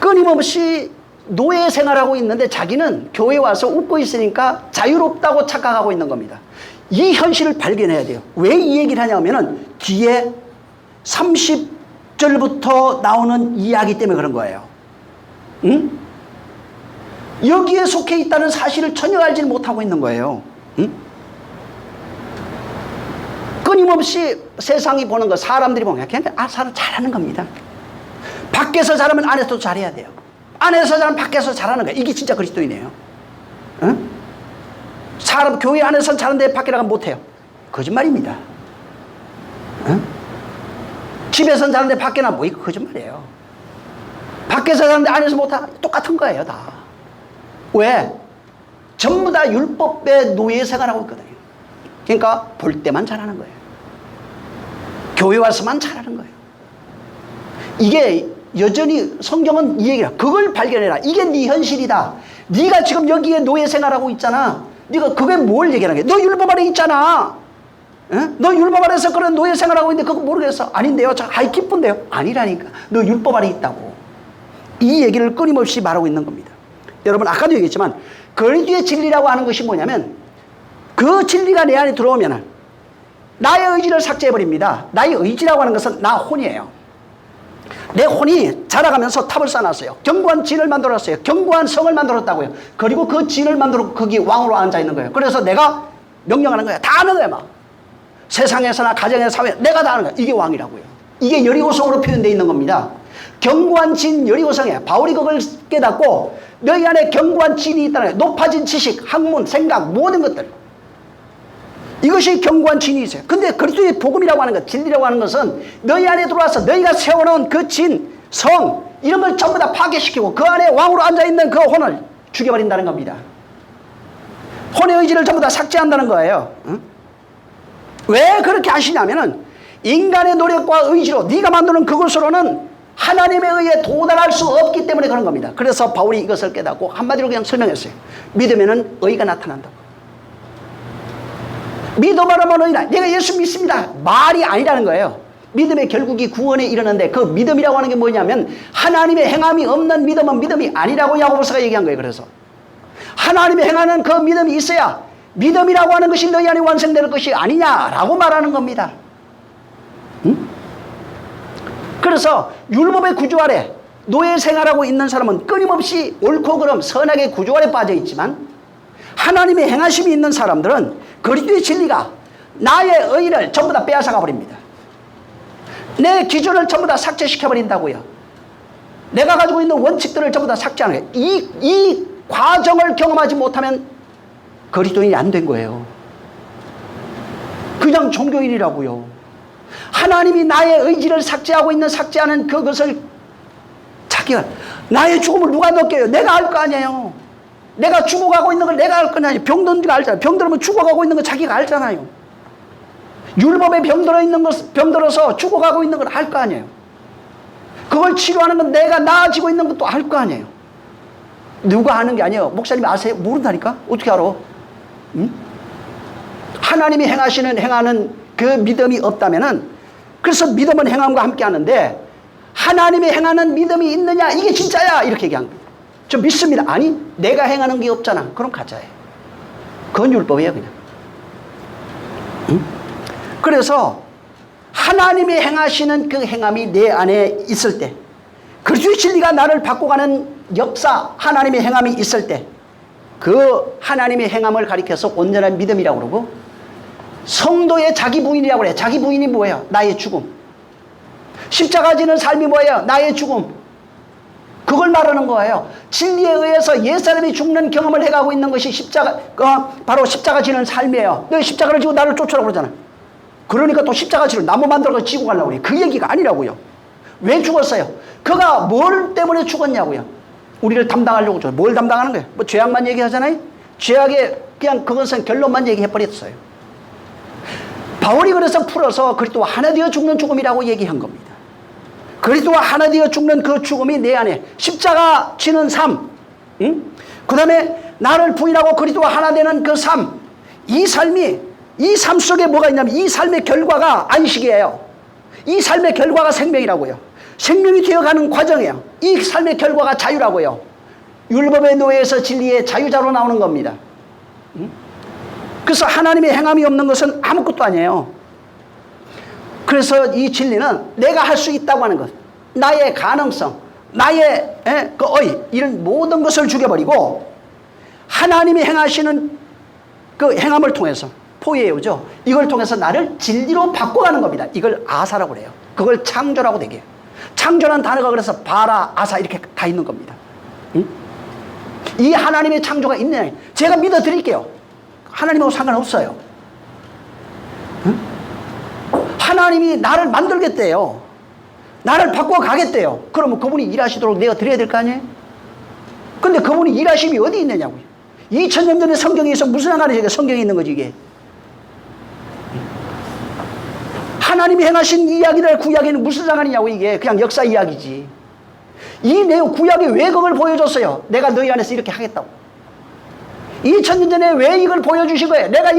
A: 끊임없이 노예 생활하고 있는데 자기는 교회에 와서 웃고 있으니까 자유롭다고 착각하고 있는 겁니다. 이 현실을 발견해야 돼요. 왜 이 얘기를 하냐면은 뒤에 30절부터 나오는 이야기 때문에 그런 거예요. 응? 여기에 속해 있다는 사실을 전혀 알지 못하고 있는 거예요. 응? 끊임없이 세상이 보는 거, 사람들이 보는 거, 그냥 사람 잘하는 겁니다. 밖에서 잘하면 안에서도 잘해야 돼요. 안에서 잘하면 밖에서 잘하는 거예요. 이게 진짜 그리스도이네요. 응? 사람 교회 안에서는 잘하는데 밖에 나가면 못해요. 거짓말입니다. 응? 집에서는 잘하는데 밖에 나가면 뭐 이거 거짓말이에요. 밖에서 잘하는데 안에서 못하 똑같은 거예요 다. 왜? 전부 다 율법의 노예 생활하고 있거든요. 그러니까 볼 때만 잘하는 거예요. 교회 와서만 잘하는 거예요. 이게 여전히 성경은 이 얘기라. 그걸 발견해라. 이게 네 현실이다. 네가 지금 여기에 노예 생활하고 있잖아. 네가 그게 뭘 얘기하는 거야? 너 율법 아래 있잖아. 어? 너 율법 아래서 그런 노예 생활하고 있는데 그거 모르겠어? 아닌데요. 아이 기쁜데요. 아니라니까. 너 율법 아래 있다고. 이 얘기를 끊임없이 말하고 있는 겁니다. 여러분 아까도 얘기했지만 그리스도의 진리라고 하는 것이 뭐냐면 그 진리가 내 안에 들어오면 나의 의지를 삭제해버립니다. 나의 의지라고 하는 것은 나 혼이에요. 내 혼이 자라가면서 탑을 쌓아놨어요. 견고한 진을 만들었어요. 견고한 성을 만들었다고요. 그리고 그 진을 만들고 거기 왕으로 앉아있는 거예요. 그래서 내가 명령하는 거야. 다 하는 거야 막. 세상에서나 가정에서 사회 내가 다 하는 거야. 이게 왕이라고요. 이게 여리고성으로 표현되어 있는 겁니다. 견고한 진 여리고성에 바울이 그걸 깨닫고 너희 안에 견고한 진이 있다는 거예요. 높아진 지식, 학문, 생각 모든 것들. 이것이 견고한 진이 있어요. 근데 그리스도의 복음이라고 하는 것, 진리라고 하는 것은 너희 안에 들어와서 너희가 세워놓은 그 진, 성 이런 걸 전부 다 파괴시키고 그 안에 왕으로 앉아있는 그 혼을 죽여버린다는 겁니다. 혼의 의지를 전부 다 삭제한다는 거예요. 응? 왜 그렇게 하시냐면은 인간의 노력과 의지로 네가 만드는 그것으로는 하나님에 의해 도달할 수 없기 때문에 그런 겁니다. 그래서 바울이 이것을 깨닫고 한마디로 그냥 설명했어요. 믿으면은 의가 나타난다고. 믿어봐라면 의라. 내가 예수 믿습니다. 말이 아니라는 거예요. 믿음의 결국이 구원에 이르는데 그 믿음이라고 하는 게 뭐냐면 하나님의 행함이 없는 믿음은 믿음이 아니라고 야고보서가 얘기한 거예요. 그래서 하나님의 행하는 그 믿음이 있어야 믿음이라고 하는 것이 너희 안에 완성될 것이 아니냐라고 말하는 겁니다. 응? 그래서 율법의 구조 아래 노예 생활하고 있는 사람은 끊임없이 옳고 그름 선악의 구조 아래 빠져 있지만 하나님의 행하심이 있는 사람들은 그리스도의 진리가 나의 의를 전부 다 빼앗아가 버립니다. 내 기준을 전부 다 삭제시켜 버린다고요. 내가 가지고 있는 원칙들을 전부 다 삭제하는 거예요. 이 과정을 경험하지 못하면 그리스도인이 안 된 거예요. 그냥 종교인이라고요. 하나님이 나의 의지를 삭제하고 있는 삭제하는 그것을 자기가 나의 죽음을 누가 느껴요? 내가 알 거 아니에요. 내가 죽어가고 있는 걸 내가 알 거 아니에요. 병든지가 알잖아요. 병들면 죽어가고 있는 거 자기가 알잖아요. 율법에 병들어서 죽어가고 있는 걸 알 거 아니에요. 그걸 치료하는 건 내가 나아지고 있는 것도 알 거 아니에요. 누가 아는 게 아니에요. 목사님 아세요? 모른다니까? 어떻게 알아? 응? 하나님이 행하는 그 믿음이 없다면은 그래서 믿음은 행함과 함께 하는데 하나님이 행하는 믿음이 있느냐? 이게 진짜야! 이렇게 얘기한 거예요. 저 믿습니다. 아니, 내가 행하는 게 없잖아. 그럼 가짜예요. 그건 율법이에요, 그냥. 응? 그래서 하나님이 행하시는 그 행함이 내 안에 있을 때, 그리스도의 진리가 나를 바꿔가는 역사, 하나님의 행함이 있을 때, 그 하나님의 행함을 가리켜서 온전한 믿음이라고 그러고, 성도의 자기 부인이라고 그래요. 자기 부인이 뭐예요? 나의 죽음. 십자가 지는 삶이 뭐예요? 나의 죽음. 그걸 말하는 거예요. 진리에 의해서 옛사람이 죽는 경험을 해가고 있는 것이 바로 십자가 지는 삶이에요. 너 십자가를 지고 나를 쫓으라고 그러잖아. 그러니까 또 십자가 지를 나무 만들어서 지고 가려고 그래. 그 얘기가 아니라고요. 왜 죽었어요? 그가 뭘 때문에 죽었냐고요. 우리를 담당하려고 죽었어요. 뭘 담당하는 거예요? 뭐 죄악만 얘기하잖아요. 죄악의 그냥 그것은 결론만 얘기해버렸어요. 바울이 그래서 풀어서 그리스도와 하나 되어 죽는 죽음이라고 얘기한 겁니다. 그리스도와 하나 되어 죽는 그 죽음이 내 안에 십자가 지는 삶, 응? 그 다음에 나를 부인하고 그리스도와 하나 되는 그 삶, 이 삶 속에 뭐가 있냐면 이 삶의 결과가 안식이에요. 이 삶의 결과가 생명이라고요. 생명이 되어가는 과정이에요. 이 삶의 결과가 자유라고요. 율법의 노예에서 진리의 자유자로 나오는 겁니다. 응? 그래서 하나님의 행함이 없는 것은 아무것도 아니에요. 그래서 이 진리는 내가 할 수 있다고 하는 것, 나의 가능성, 나의 그 의, 이런 모든 것을 죽여버리고 하나님이 행하시는 그 행함을 통해서 포예요죠. 이걸 통해서 나를 진리로 바꿔가는 겁니다. 이걸 아사라고 그래요. 그걸 창조라고 되게. 창조라는 단어가 그래서 바라, 아사 이렇게 다 있는 겁니다. 응? 이 하나님의 창조가 있느냐? 제가 믿어드릴게요. 하나님하고 상관없어요. 응? 하나님이 나를 만들겠대요. 나를 바꿔가겠대요. 그러면 그분이 일하시도록 내가 드려야 될 거 아니에요? 근데 그분이 일하심이 어디 있느냐고요. 2000년 전에 성경에서 무슨 상관이 성경에 있는 거지 이게. 하나님이 행하신 이야기를 구약에는 무슨 상관이냐고. 이게 그냥 역사 이야기지. 이 내용 구약이 왜 그걸 보여줬어요? 내가 너희 안에서 이렇게 하겠다고. 2000년 전에 왜 이걸 보여주신 거예요? 내가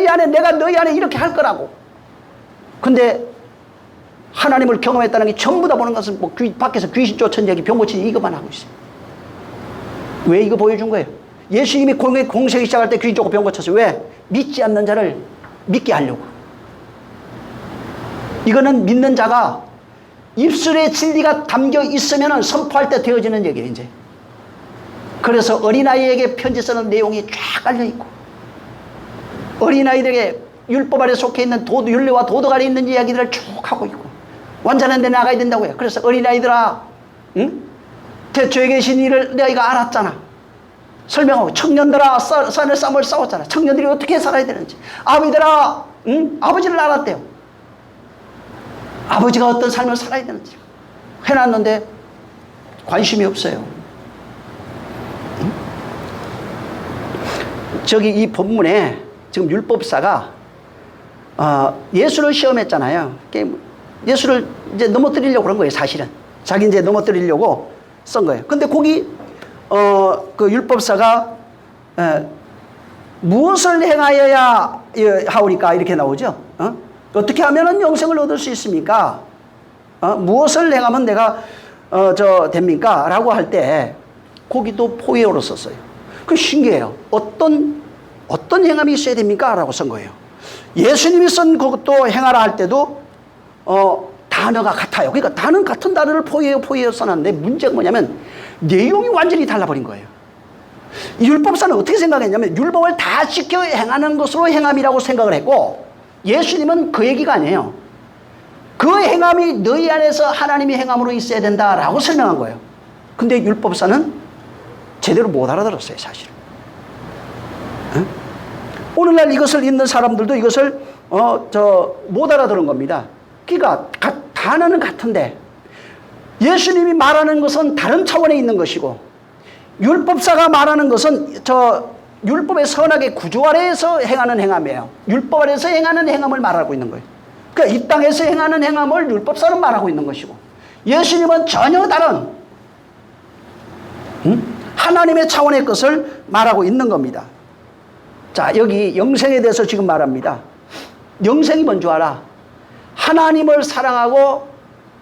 A: 너희 안에 이렇게 할 거라고. 근데 하나님을 경험했다는 게 전부 다 보는 것은 뭐 밖에서 귀신 쫓은 얘기, 병 고친 이것만 하고 있어요. 왜 이거 보여준 거예요? 예수님이 공생이 시작할 때 귀신 쫓고 병 고쳤어요. 왜? 믿지 않는 자를 믿게 하려고. 이거는 믿는 자가 입술에 진리가 담겨 있으면 선포할 때 되어지는 얘기예요, 이제. 그래서 어린아이에게 편지 쓰는 내용이 쫙 깔려있고, 어린아이들에게 율법 아래 속해 있는 윤리와 도덕 아래 있는 이야기들을 쭉 하고 있고, 완전한 데 나가야 된다고요. 그래서 어린아이들아, 응? 대초에 계신 이를 너희가 알았잖아. 설명하고, 청년들아, 산의 싸움을 싸웠잖아. 청년들이 어떻게 살아야 되는지. 아비들아, 응? 아버지를 알았대요. 아버지가 어떤 삶을 살아야 되는지 해놨는데 관심이 없어요. 응? 저기 이 본문에 지금 율법사가 예수를 시험했잖아요. 예수를 이제 넘어뜨리려고 그런 거예요, 사실은. 자기 이제 넘어뜨리려고 쓴 거예요. 근데 거기 그 율법사가 무엇을 행하여야 하오리까 이렇게 나오죠. 어떻게 하면은 영생을 얻을 수 있습니까? 무엇을 행하면 내가 됩니까? 라고 할 때 거기도 포에어로 썼어요. 그 신기해요. 어떤 행함이 있어야 됩니까? 라고 쓴 거예요. 예수님이 쓴 그것도 행하라 할 때도 단어가 같아요. 그러니까 같은 단어를 포에어 써놨는데 문제가 뭐냐면 내용이 완전히 달라버린 거예요. 율법사는 어떻게 생각했냐면 율법을 다 지켜 행하는 것으로 행함이라고 생각을 했고, 예수님은 그 얘기가 아니에요. 그 행함이 너희 안에서 하나님이 행함으로 있어야 된다라고 설명한 거예요. 근데 율법사는 제대로 못 알아들었어요, 사실. 오늘날 이것을 읽는 사람들도 이것을 못 알아들은 겁니다. 그러니까 단어는 같은데 예수님이 말하는 것은 다른 차원에 있는 것이고, 율법사가 말하는 것은 율법의 선악의 구조 아래에서 행하는 행함이에요. 율법 아래에서 행하는 행함을 말하고 있는 거예요. 그러니까 이 땅에서 행하는 행함을 율법사는 말하고 있는 것이고, 예수님은 전혀 다른 하나님의 차원의 것을 말하고 있는 겁니다. 자, 여기 영생에 대해서 지금 말합니다. 영생이 뭔 줄 알아? 하나님을 사랑하고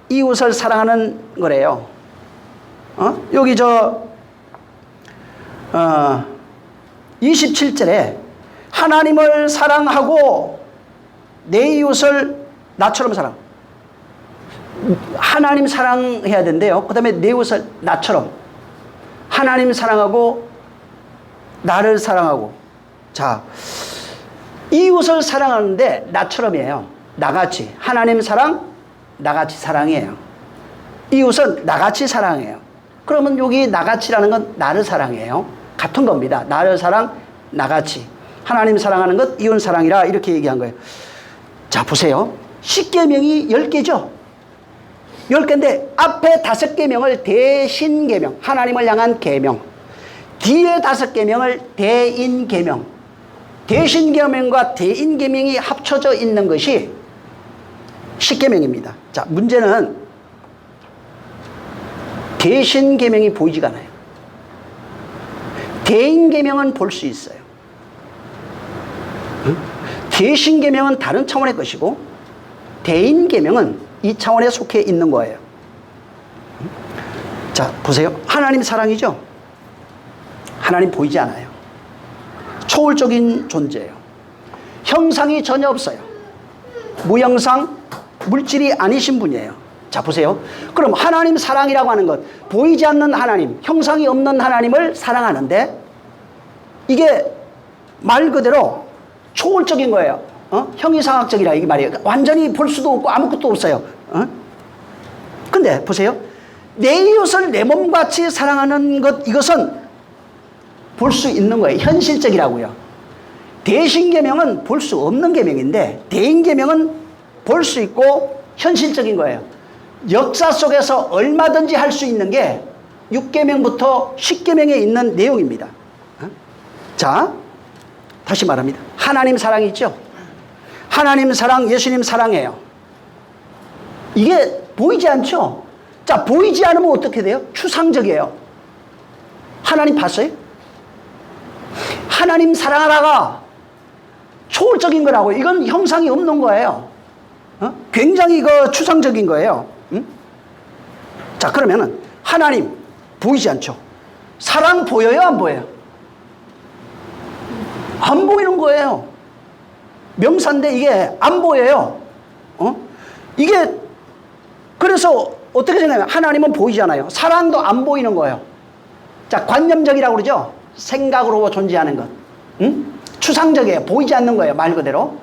A: 이웃을 사랑하는 거래요. 여기 27절에 하나님을 사랑하고 내 이웃을 나처럼 사랑. 하나님 사랑해야 된대요. 그 다음에 내 이웃을 나처럼. 하나님 사랑하고 나를 사랑하고. 자, 이웃을 사랑하는데 나처럼이에요. 나같이. 하나님 사랑, 나같이 사랑이에요. 이웃은 나같이 사랑해요. 그러면 여기 나같이라는 건 나를 사랑해요. 같은 겁니다. 나를 사랑, 나같이. 하나님 사랑하는 것, 이웃 사랑이라 이렇게 얘기한 거예요. 자, 보세요. 10계명이 10개죠. 10개인데 앞에 5계명을 대신계명, 하나님을 향한 계명, 뒤에 5계명을 대인계명, 대신계명과 대인계명이 합쳐져 있는 것이 10계명입니다. 자, 문제는 대신계명이 보이지가 않아요. 대인계명은 볼 수 있어요. 대신계명은 다른 차원의 것이고, 대인계명은 이 차원에 속해 있는 거예요. 자, 보세요. 하나님 사랑이죠? 하나님 보이지 않아요. 초월적인 존재예요. 형상이 전혀 없어요. 무형상, 물질이 아니신 분이에요. 자, 보세요. 그럼 하나님 사랑이라고 하는 것, 보이지 않는 하나님, 형상이 없는 하나님을 사랑하는데 이게 말 그대로 초월적인 거예요. 형이상학적이라 이게 말이에요. 완전히 볼 수도 없고 아무것도 없어요. 근데 보세요. 내 이웃을 내 몸같이 사랑하는 것, 이것은 볼 수 있는 거예요. 현실적이라고요. 대신계명은 볼 수 없는 계명인데 대인계명은 볼 수 있고 현실적인 거예요. 역사 속에서 얼마든지 할 수 있는 게 6계명부터 10계명에 있는 내용입니다. 자, 다시 말합니다. 하나님 사랑이 있죠? 하나님 사랑, 예수님 사랑이에요. 이게 보이지 않죠? 자, 보이지 않으면 어떻게 돼요? 추상적이에요. 하나님 봤어요? 하나님 사랑하라가 초월적인 거라고. 이건 형상이 없는 거예요. 굉장히 추상적인 거예요. 응? 자, 그러면은 하나님 보이지 않죠? 사랑 보여요, 안 보여요? 안 보이는 거예요. 명사인데 이게 안 보여요. 이게 그래서 어떻게 생각하면 하나님은 보이잖아요. 사랑도 안 보이는 거예요. 자, 관념적이라고 그러죠. 생각으로 존재하는 것. 응? 추상적이에요. 보이지 않는 거예요, 말 그대로.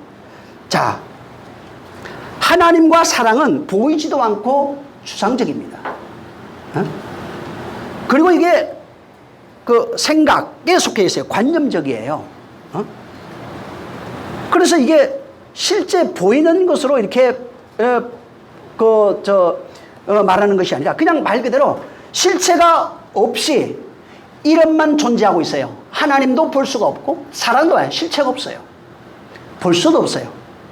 A: 자, 하나님과 사랑은 보이지도 않고 추상적입니다. 그리고 이게 생각에 속해 있어요. 관념적이에요. 그래서 이게 실제 보이는 것으로 이렇게 말하는 것이 아니라 그냥 말 그대로 실체가 없이 이름만 존재하고 있어요. 하나님도 볼 수가 없고 사랑도 실체가 없어요. 볼 수도 없어요.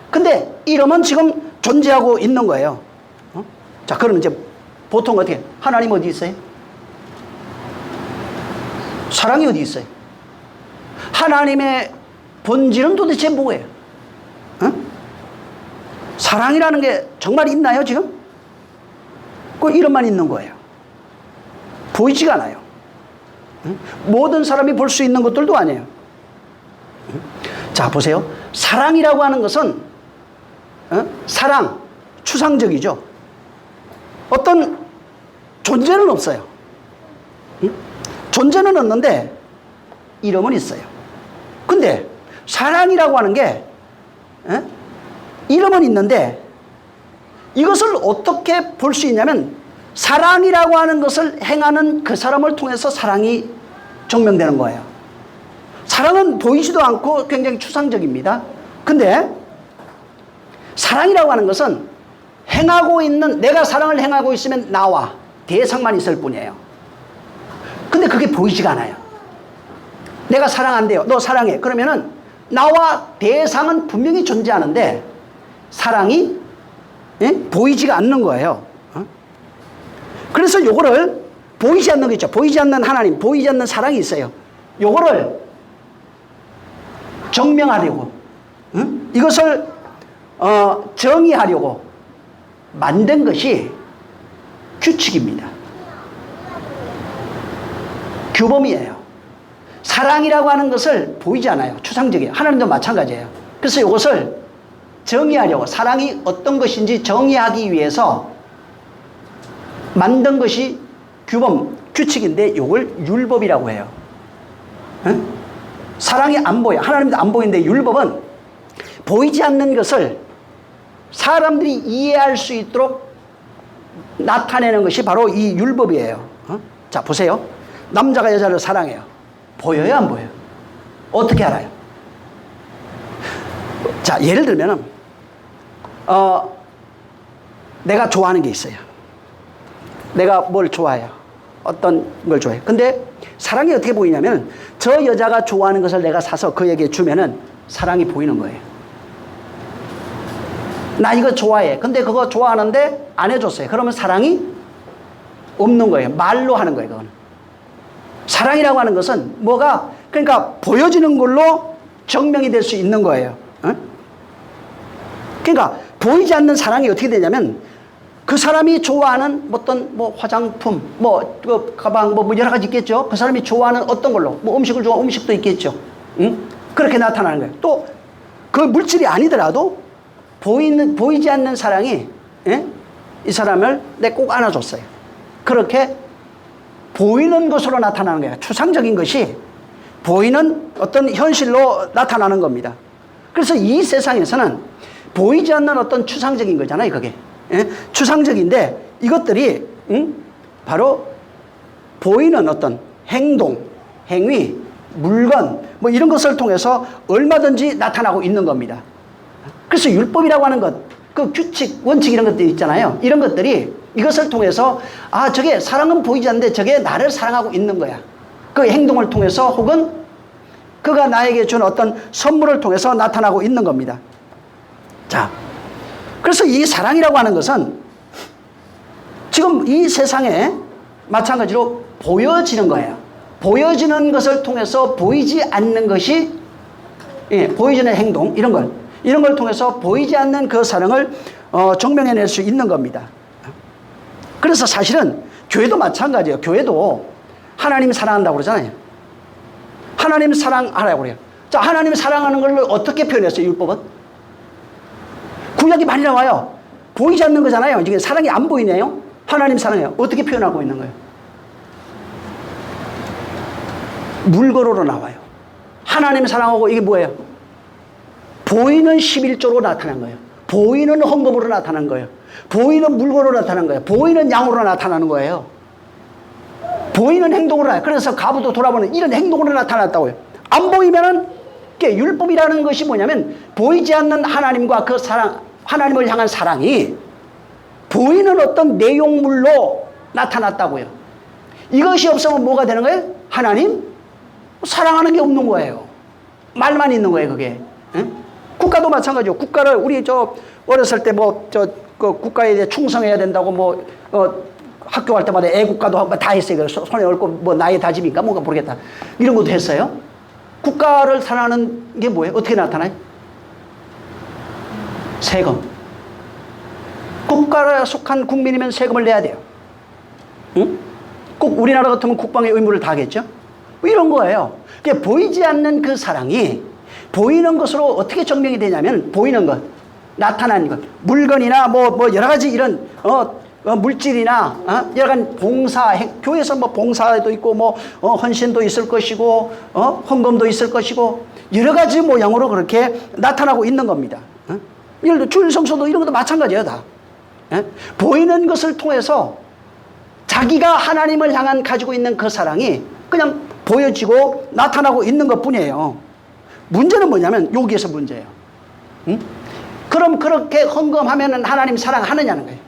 A: 근데 이름은 지금 존재하고 있는 거예요. 자, 그러면 이제 보통 어떻게 하나님 어디 있어요? 사랑이 어디 있어요? 하나님의 본질은 도대체 뭐예요? 사랑이라는 게 정말 있나요, 지금? 그 이름만 있는 거예요. 보이지가 않아요. 모든 사람이 볼 수 있는 것들도 아니에요. 자, 보세요. 사랑이라고 하는 것은 사랑, 추상적이죠. 어떤 존재는 없어요. 존재는 없는데 이름은 있어요. 근데 사랑이라고 하는 게 이름은 있는데 이것을 어떻게 볼 수 있냐면 사랑이라고 하는 것을 행하는 그 사람을 통해서 사랑이 증명되는 거예요. 사랑은 보이지도 않고 굉장히 추상적입니다. 근데 사랑이라고 하는 것은 행하고 있는, 내가 사랑을 행하고 있으면 나와 대상만 있을 뿐이에요. 근데 그게 보이지가 않아요. 내가 사랑한대요. 너 사랑해. 그러면은 나와 대상은 분명히 존재하는데 사랑이 보이지가 않는 거예요. 그래서 요거를 보이지 않는 거 있죠. 보이지 않는 하나님, 보이지 않는 사랑이 있어요. 요거를 증명하려고, 이것을 정의하려고 만든 것이 규칙입니다. 규범이에요. 사랑이라고 하는 것을 보이지 않아요. 추상적이에요. 하나님도 마찬가지예요. 그래서 이것을 정의하려고, 사랑이 어떤 것인지 정의하기 위해서 만든 것이 규범, 규칙인데 이걸 율법이라고 해요. 사랑이 안 보여. 하나님도 안 보이는데 율법은 보이지 않는 것을 사람들이 이해할 수 있도록 나타내는 것이 바로 이 율법이에요. 자, 보세요. 남자가 여자를 사랑해요. 보여요, 안 보여요? 어떻게 알아요? 자, 예를 들면은 내가 좋아하는 게 있어요. 내가 뭘 좋아해요? 어떤 걸 좋아해요? 근데 사랑이 어떻게 보이냐면 저 여자가 좋아하는 것을 내가 사서 그에게 주면은 사랑이 보이는 거예요. 나 이거 좋아해. 근데 그거 좋아하는데 안 해줬어요. 그러면 사랑이 없는 거예요. 말로 하는 거예요, 그거는. 사랑이라고 하는 것은 뭐가, 그러니까 보여지는 걸로 증명이 될 수 있는 거예요. 그러니까 보이지 않는 사랑이 어떻게 되냐면 그 사람이 좋아하는 어떤 화장품, 그 가방, 여러 가지 있겠죠. 그 사람이 좋아하는 어떤 걸로, 음식을 좋아하는 음식도 있겠죠. 그렇게 나타나는 거예요. 또 그 물질이 아니더라도 보이지 않는 사랑이, 이 사람을 내 꼭 안아줬어요. 그렇게 보이는 것으로 나타나는 거예요. 추상적인 것이 보이는 어떤 현실로 나타나는 겁니다. 그래서 이 세상에서는 보이지 않는 어떤 추상적인 거잖아요, 그게. 추상적인데 이것들이 바로 보이는 어떤 행동, 행위, 물건 이런 것을 통해서 얼마든지 나타나고 있는 겁니다. 그래서 율법이라고 하는 것, 그 규칙, 원칙 이런 것들이 있잖아요. 이런 것들이 이것을 통해서 저게 사랑은 보이지 않는데 저게 나를 사랑하고 있는 거야. 그 행동을 통해서 혹은 그가 나에게 준 어떤 선물을 통해서 나타나고 있는 겁니다. 자, 그래서 이 사랑이라고 하는 것은 지금 이 세상에 마찬가지로 보여지는 거예요. 보여지는 것을 통해서 보이지 않는 것이, 보여지는 행동, 이런 걸 통해서 보이지 않는 그 사랑을 증명해낼 수 있는 겁니다. 그래서 사실은 교회도 마찬가지예요. 교회도 하나님 사랑한다고 그러잖아요. 하나님 사랑하라고 그래요. 자, 하나님 사랑하는 걸 어떻게 표현했어요, 율법은? 구약이 많이 나와요. 보이지 않는 거잖아요. 지금 사랑이 안 보이네요. 하나님 사랑해요. 어떻게 표현하고 있는 거예요? 물건으로 나와요. 하나님 사랑하고 이게 뭐예요? 보이는 11조로 나타난 거예요. 보이는 헌금으로 나타난 거예요. 보이는 물건으로 나타난 거예요. 보이는 양으로 나타나는 거예요. 보이는 행동으로 나타나요. 그래서 가부도 돌아보는 이런 행동으로 나타났다고요. 안 보이면은 율법이라는 것이 뭐냐면 보이지 않는 하나님과 그 사랑, 하나님을 향한 사랑이 보이는 어떤 내용물로 나타났다고요. 이것이 없으면 뭐가 되는 거예요? 하나님 사랑하는 게 없는 거예요. 말만 있는 거예요, 그게. 국가도 마찬가지죠. 국가를 우리 어렸을 때 그 국가에 대해 충성해야 된다고 학교 갈 때마다 애국가도 하고 다 했어요. 손에 얹고 나의 다짐인가 뭔가 모르겠다. 이런 것도 했어요. 국가를 사랑하는 게 뭐예요? 어떻게 나타나요? 세금. 국가에 속한 국민이면 세금을 내야 돼요. 응? 꼭 우리나라 같으면 국방의 의무를 다하겠죠? 이런 거예요. 보이지 않는 그 사랑이 보이는 것으로 어떻게 증명이 되냐면 보이는 것, 나타나는 것, 물건이나 뭐 여러 가지 이런 물질이나 여러 가지 봉사, 교회에서 봉사도 있고 헌신도 있을 것이고 헌금도 있을 것이고 여러 가지 모양으로 그렇게 나타나고 있는 겁니다. 예를 들어 주일 성소도 이런 것도 마찬가지예요, 다. 보이는 것을 통해서 자기가 하나님을 향한 가지고 있는 그 사랑이 그냥 보여지고 나타나고 있는 것 뿐이에요. 문제는 뭐냐면 여기에서 문제예요. 그럼 그렇게 헌금하면 하나님 사랑하느냐는 거예요.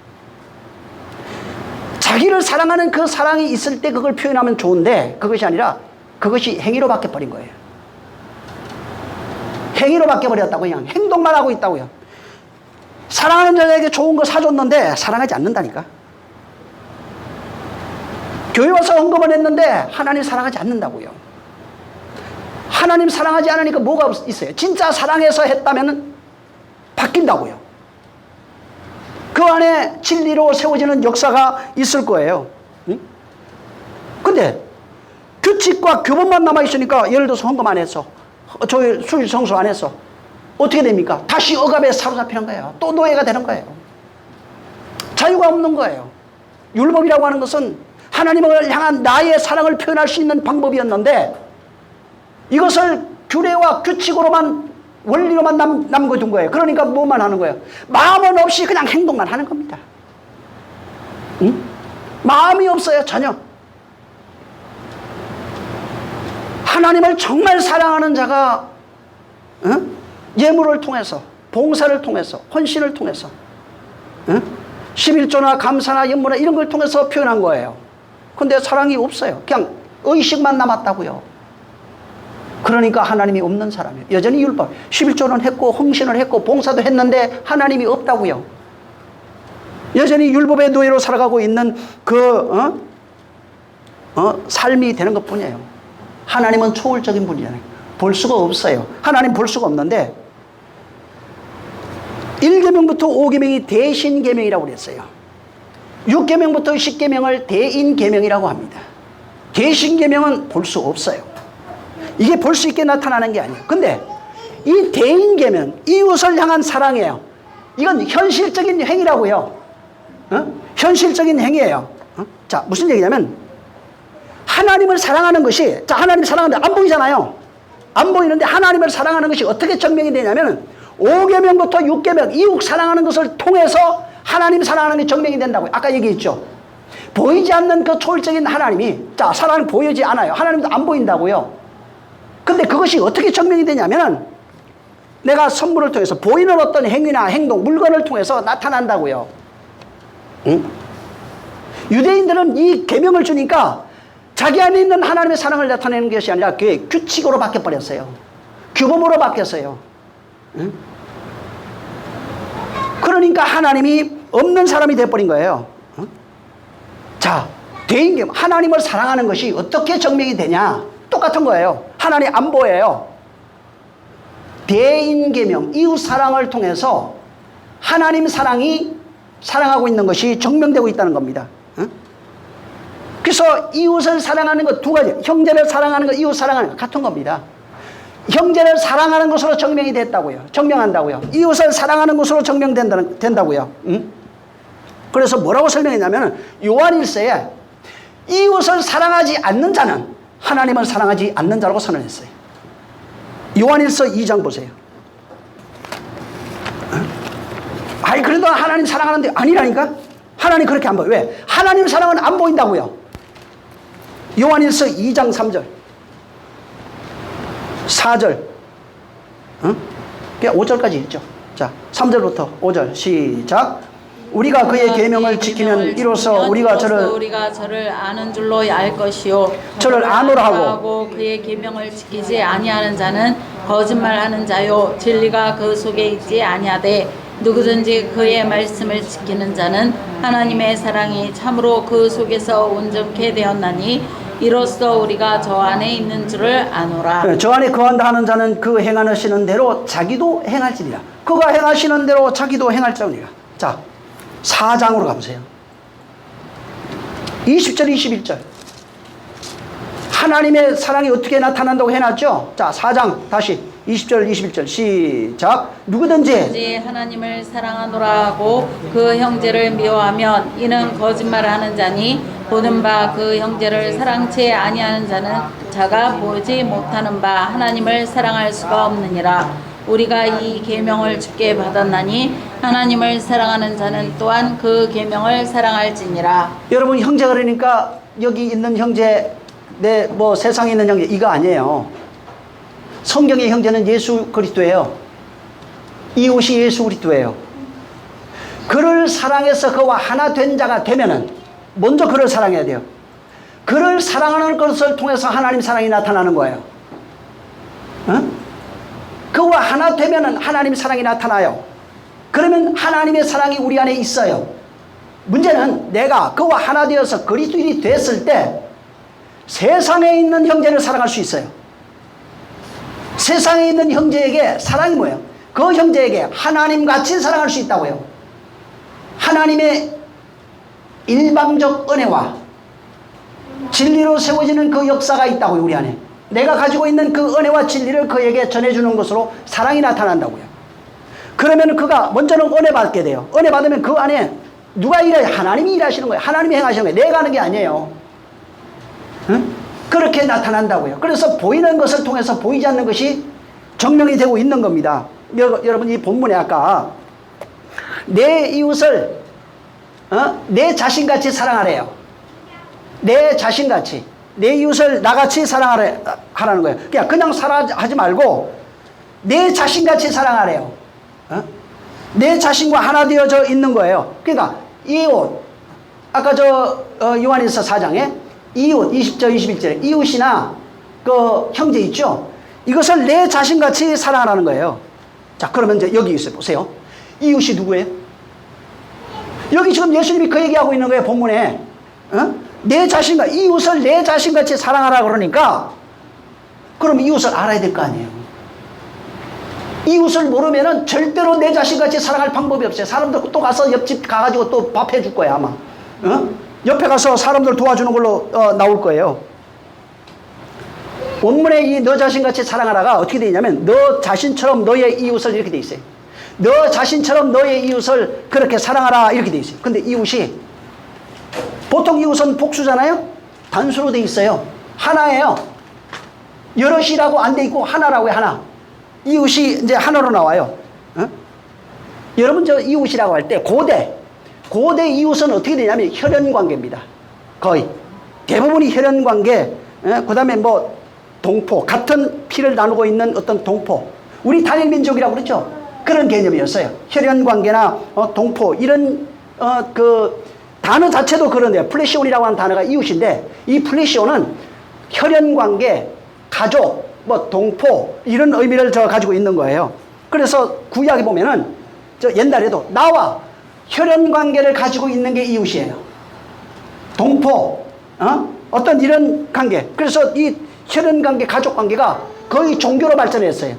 A: 자기를 사랑하는 그 사랑이 있을 때 그걸 표현하면 좋은데 그것이 아니라 그것이 행위로 바뀌어버린 거예요. 행위로 바뀌어버렸다고 그냥 행동만 하고 있다고요. 사랑하는 자에게 좋은 거 사줬는데 사랑하지 않는다니까. 교회 와서 헌금을 했는데 하나님 사랑하지 않는다고요. 하나님 사랑하지 않으니까 뭐가 있어요? 진짜 사랑해서 했다면 바뀐다고요. 그 안에 진리로 세워지는 역사가 있을 거예요. 근데 규칙과 규범만 남아있으니까 예를 들어서 헌금 안 했어. 수일 성수 안 했어. 어떻게 됩니까? 다시 억압에 사로잡히는 거예요. 또 노예가 되는 거예요. 자유가 없는 거예요. 율법이라고 하는 것은 하나님을 향한 나의 사랑을 표현할 수 있는 방법이었는데 이것을 규례와 규칙으로만 원리로만 남겨둔 거예요. 그러니까 뭐만 하는 거예요? 마음은 없이 그냥 행동만 하는 겁니다. 응? 마음이 없어요, 전혀. 하나님을 정말 사랑하는 자가 예물을 통해서, 봉사를 통해서, 헌신을 통해서 11조나 감사나 연문나 이런 걸 통해서 표현한 거예요. 근데 사랑이 없어요. 그냥 의식만 남았다고요. 그러니까 하나님이 없는 사람이에요. 여전히 율법 11조는 했고 헌신을 했고 봉사도 했는데 하나님이 없다고요. 여전히 율법의 노예로 살아가고 있는 그 삶이 되는 것뿐이에요. 하나님은 초월적인 분이잖아요. 볼 수가 없어요. 하나님 볼 수가 없는데 1계명부터 5계명이 대신계명이라고 그랬어요. 6계명부터 10계명을 대인계명이라고 합니다. 대신계명은 볼 수 없어요. 이게 볼 수 있게 나타나는 게 아니에요. 근데 이 대인계명, 이웃을 향한 사랑이에요. 이건 현실적인 행위라고요. 현실적인 행위예요. 자, 무슨 얘기냐면 하나님을 사랑하는 것이, 자, 하나님 사랑하는데 안 보이잖아요. 안 보이는데 하나님을 사랑하는 것이 어떻게 증명이 되냐면 5계명부터 6계명, 이웃 사랑하는 것을 통해서 하나님 사랑하는 게 증명이 된다고요. 아까 얘기했죠. 보이지 않는 그 초월적인 하나님이, 자, 사랑은 보이지 않아요. 하나님도 안 보인다고요. 근데 그것이 어떻게 증명이 되냐면 내가 선물을 통해서 보이는 어떤 행위나 행동, 물건을 통해서 나타난다고요. 응? 유대인들은 이 계명을 주니까 자기 안에 있는 하나님의 사랑을 나타내는 것이 아니라 그게 규칙으로 바뀌어버렸어요. 규범으로 바뀌었어요. 응? 그러니까 하나님이 없는 사람이 되어버린 거예요. 응? 자, 대인계명, 하나님을 사랑하는 것이 어떻게 증명이 되냐? 똑같은 거예요. 하나님 안 보여요. 대인계명, 이웃 사랑을 통해서 하나님 사랑이 사랑하고 있는 것이 증명되고 있다는 겁니다. 그래서 이웃을 사랑하는 것 두 가지, 형제를 사랑하는 것, 이웃 사랑하는 것 같은 겁니다. 형제를 사랑하는 것으로 증명이 됐다고요. 증명한다고요. 이웃을 사랑하는 것으로 증명된다고요. 그래서 뭐라고 설명했냐면 요한일서에 이웃을 사랑하지 않는 자는 하나님을 사랑하지 않는 자라고 선언했어요. 요한일서 2장 보세요. 아니 그래도 하나님 사랑하는데 아니라니까? 하나님 그렇게 안 보여. 왜? 하나님 사랑은 안 보인다고요. 요한일서 2장 3절 4절 5절까지 있죠. 자, 3절부터 5절 시작. 우리가 그의 계명을 지키면 이로써 우리가 저를
B: 아는 줄로 알 것이요
A: 저를 아노라 하고
B: 그의 계명을 지키지 아니하는 자는 거짓말하는 자요 진리가 그 속에 있지 아니하되 누구든지 그의 말씀을 지키는 자는 하나님의 사랑이 참으로 그 속에서 온전케 되었나니 이로써 우리가 저 안에 있는 줄을 아노라.
A: 네, 저 안에 거한다 하는 자는 그 행하시는 대로 자기도 행할지니라. 그가 행하시는 대로 자기도 행할지니라. 자, 4장으로 가보세요. 20절 21절 하나님의 사랑이 어떻게 나타난다고 해놨죠? 자, 4장 다시 20절 21절 시작. 누구든지
B: 하나님을 사랑하노라 하고 그 형제를 미워하면 이는 거짓말하는 자니 보는 바 그 형제를 사랑치 아니하는 자가 보지 못하는 바 하나님을 사랑할 수가 없느니라. 우리가 이 계명을 주께 받았나니 하나님을 사랑하는 자는 또한 그 계명을 사랑할지니라.
A: 여러분 형제가 그러니까 여기 있는 형제 내 뭐 세상에 있는 형제 이거 아니에요. 성경의 형제는 예수 그리스도예요. 이웃이 예수 그리스도예요. 그를 사랑해서 그와 하나 된 자가 되면은 먼저 그를 사랑해야 돼요. 그를 사랑하는 것을 통해서 하나님 사랑이 나타나는 거예요. 그와 하나 되면은 하나님 사랑이 나타나요. 그러면 하나님의 사랑이 우리 안에 있어요. 문제는 내가 그와 하나 되어서 그리스도인이 됐을 때 세상에 있는 형제를 사랑할 수 있어요. 세상에 있는 형제에게 사랑이 뭐예요? 그 형제에게 하나님같이 사랑할 수 있다고요. 하나님의 일방적 은혜와 진리로 세워지는 그 역사가 있다고요. 우리 안에 내가 가지고 있는 그 은혜와 진리를 그에게 전해주는 것으로 사랑이 나타난다고요. 그러면 그가 먼저는 은혜 받게 돼요. 은혜 받으면 그 안에 누가 일해요? 하나님이 일하시는 거예요. 하나님이 행하시는 거예요. 내가 하는 게 아니에요. 응? 그렇게 나타난다고요. 그래서 보이는 것을 통해서 보이지 않는 것이 증명이 되고 있는 겁니다. 여러분 이 본문에 아까 내 이웃을 내 자신같이 사랑하래요. 내 자신같이 내 이웃을 나같이 사랑하라는 거예요. 그냥 사랑하지 말고 내 자신같이 사랑하래요. 내 자신과 하나 되어져 있는 거예요. 그러니까 이웃 아까 요한일서 4장에 이웃 20절 21절에 이웃이나 그 형제 있죠. 이것을 내 자신같이 사랑하라는 거예요. 자, 그러면 이제 여기 있어요. 보세요. 이웃이 누구예요? 여기 지금 예수님이 그 얘기하고 있는 거예요. 본문에 내 자신과 이웃을 내 자신같이 사랑하라 그러니까 그럼 이웃을 알아야 될 거 아니에요. 이웃을 모르면은 절대로 내 자신같이 사랑할 방법이 없어요. 사람들 또 가서 옆집 가가지고 또 밥 해줄 거야 아마. 옆에 가서 사람들 도와주는 걸로 나올 거예요. 원문에 이 너 자신같이 사랑하라가 어떻게 되어 있냐면 너 자신처럼 너의 이웃을 이렇게 되어 있어요. 너 자신처럼 너의 이웃을 그렇게 사랑하라 이렇게 되어 있어요. 근데 이웃이 보통 이웃은 복수잖아요. 단수로 되어 있어요. 하나예요. 여럿이라고 안 되어 있고 하나라고 해요. 하나. 이웃이 이제 하나로 나와요. 여러분 저 이웃이라고 할 때 고대 이웃은 어떻게 되냐면 혈연관계입니다. 거의 대부분이 혈연관계. 그 다음에 뭐 동포, 같은 피를 나누고 있는 어떤 동포, 우리 단일민족이라고 그러죠. 그런 개념이었어요. 혈연관계나 동포 이런 그 단어 자체도 그런데요. 플래시온이라고 하는 단어가 이웃인데 이 플래시온은 혈연관계, 가족, 뭐 동포 이런 의미를 가지고 있는 거예요. 그래서 구약에 보면은 저 옛날에도 나와 혈연관계를 가지고 있는 게 이웃이에요. 동포, 어떤 이런 관계. 그래서 이 혈연관계, 가족관계가 거의 종교로 발전했어요.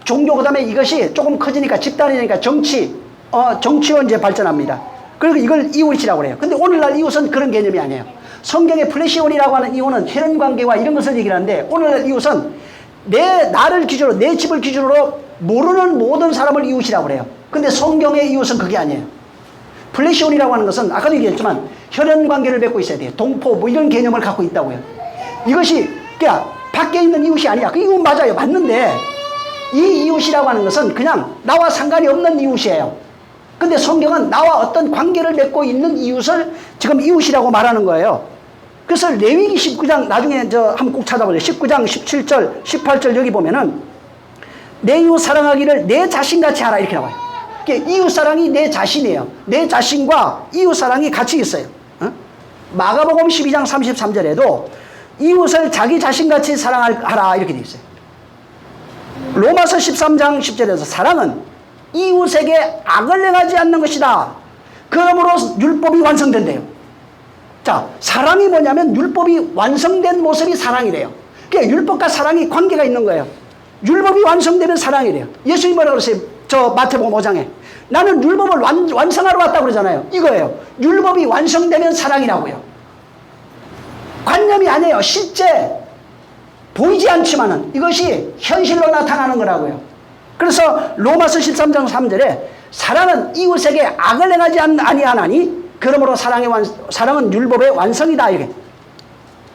A: 종교, 그 다음에 이것이 조금 커지니까 집단이니까 정치로 이제 발전합니다. 그리고 이걸 이웃이라고 해요. 근데 오늘날 이웃은 그런 개념이 아니에요. 성경의 플래시온이라고 하는 이웃은 혈연관계와 이런 것을 얘기를 하는데, 오늘날 이웃은 나를 기준으로, 내 집을 기준으로 모르는 모든 사람을 이웃이라고 그래요. 근데 성경의 이웃은 그게 아니에요. 플래시온이라고 하는 것은 아까도 얘기했지만 혈연관계를 맺고 있어야 돼요. 동포 뭐 이런 개념을 갖고 있다고요. 이것이 그냥 밖에 있는 이웃이 아니야. 그 이웃 맞아요. 맞는데 이 이웃이라고 하는 것은 그냥 나와 상관이 없는 이웃이에요. 근데 성경은 나와 어떤 관계를 맺고 있는 이웃을 지금 이웃이라고 말하는 거예요. 그래서 레위기 19장, 나중에 한번 꼭 찾아보세요. 19장 17절 18절 여기 보면은 내 이웃 사랑하기를 내 자신같이 하라 이렇게 나와요. 이웃 사랑이 내 자신이에요. 내 자신과 이웃 사랑이 같이 있어요. 마가복음 12장 33절에도 이웃을 자기 자신같이 사랑하라 이렇게 되어 있어요. 로마서 13장 10절에서 사랑은 이웃에게 악을 행하지 않는 것이다. 그러므로 율법이 완성된대요. 자, 사랑이 뭐냐면 율법이 완성된 모습이 사랑이래요. 그러니까 율법과 사랑이 관계가 있는 거예요. 율법이 완성되면 사랑이래요. 예수님이 뭐라고 그러세요? 저 마태복음 5장에 나는 율법을 완성하러 왔다고 그러잖아요. 이거예요. 율법이 완성되면 사랑이라고요. 관념이 아니에요. 실제 보이지 않지만은 이것이 현실로 나타나는 거라고요. 그래서 로마서 13장 3절에 사랑은 이웃에게 악을 행하지 아니하나니 그러므로 사랑은 율법의 완성이다. 이게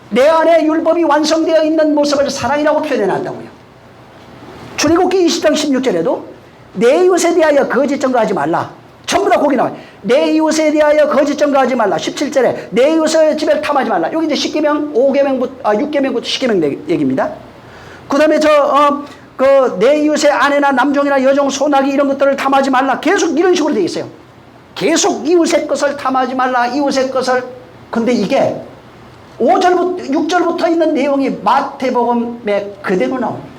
A: 내 안에 율법이 완성되어 있는 모습을 사랑이라고 표현해놨다고요. 출애굽기 20장 16절에도 내 이웃에 대하여 거짓 증거하지 말라. 전부 다 거기 나와요. 내 이웃에 대하여 거짓 증거하지 말라. 17절에 내 이웃의 집을 탐하지 말라. 여기 이제 10계명, 6계명부터 10계명 얘기입니다. 그 다음에 내 이웃의 아내나 남종이나 여종, 소나기 이런 것들을 탐하지 말라. 계속 이런 식으로 되어 있어요. 계속 이웃의 것을 탐하지 말라. 이웃의 것을. 근데 이게 6절부터 있는 내용이 마태복음에 그대로 나옵니다.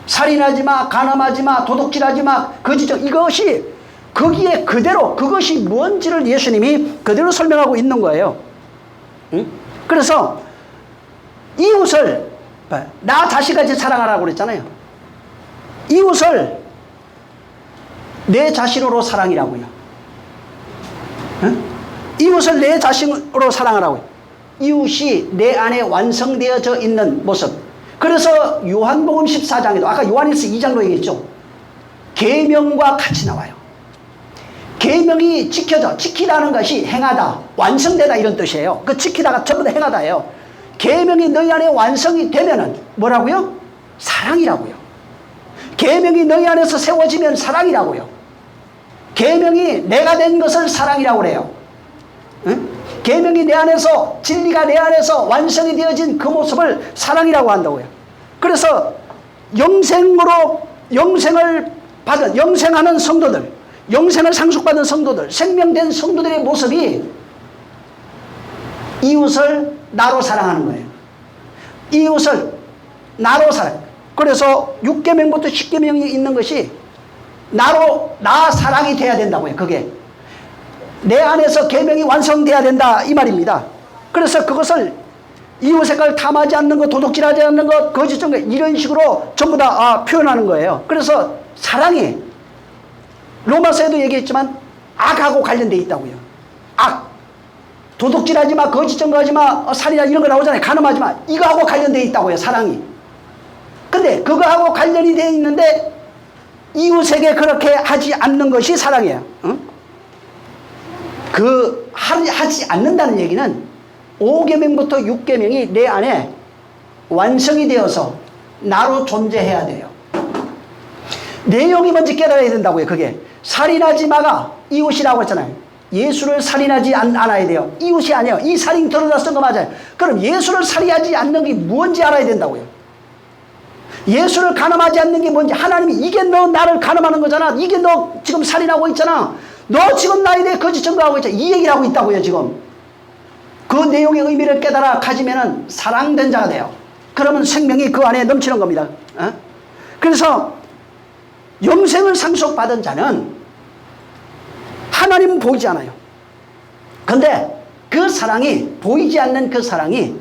A: 살인하지 마, 간음하지 마, 도둑질하지 마, 거짓적 이것이 거기에 그대로 그것이 뭔지를 예수님이 그대로 설명하고 있는 거예요. 응? 그래서 이웃을 나 자신같이 사랑하라고 그랬잖아요. 이웃을 내 자신으로 사랑이라고요. 응? 이웃을 내 자신으로 사랑하라고요. 이웃이 내 안에 완성되어져 있는 모습. 그래서 요한복음 14장에도 아까 요한일서 2장도 얘기했죠. 계명과 같이 나와요. 계명이 지키다는 것이 행하다, 완성되다 이런 뜻이에요. 그 지키다가 전부 다 행하다예요. 계명이 너희 안에 완성이 되면은 뭐라고요? 사랑이라고요. 계명이 너희 안에서 세워지면 사랑이라고요. 계명이 내가 된 것을 사랑이라고 그래요. 응? 계명이 내 안에서, 진리가 내 안에서 완성이 되어진 그 모습을 사랑이라고 한다고요. 그래서 영생하는 성도들, 영생을 상속받은 성도들, 생명된 성도들의 모습이 이웃을 나로 사랑하는 거예요. 이웃을 나로 사랑. 그래서 6계명부터 10계명이 있는 것이 나 사랑이 돼야 된다고요. 그게 내 안에서 계명이 완성돼야 된다 이 말입니다. 그래서 그것을 이웃의 걸 탐하지 않는 것, 도둑질하지 않는 것, 거짓증거 이런 식으로 전부 다 표현하는 거예요. 그래서 사랑이 로마서에도 얘기했지만 악하고 관련돼 있다고요. 악, 도둑질하지 마, 거짓증거하지 마, 살인하 이런 거 나오잖아요. 간음하지 마. 이거하고 관련돼 있다고요. 사랑이. 근데 그거하고 관련이 돼 있는데 이웃에게 그렇게 하지 않는 것이 사랑이에요. 응? 하지 않는다는 얘기는 5계명부터 6계명이 내 안에 완성이 되어서 나로 존재해야 돼요. 내용이 먼저 깨달아야 된다고요. 그게 살인하지 마가 이웃이라고 했잖아요. 예수를 살인하지 않아야 돼요. 이웃이 아니에요. 이 살인 들어다 쓴 거 맞아요. 그럼 예수를 살인하지 않는 게 뭔지 알아야 된다고요. 예수를 간음하지 않는 게 뭔지, 하나님이 이게 너 나를 간음하는 거잖아. 이게 너 지금 살인하고 있잖아. 너 지금 나에 대해 거짓 증거하고 있잖아. 이 얘기를 하고 있다고요. 지금 그 내용의 의미를 깨달아 가지면은 사랑된 자가 돼요. 그러면 생명이 그 안에 넘치는 겁니다. 그래서 영생을 상속받은 자는 하나님은 보이지 않아요. 근데 그 사랑이, 보이지 않는 그 사랑이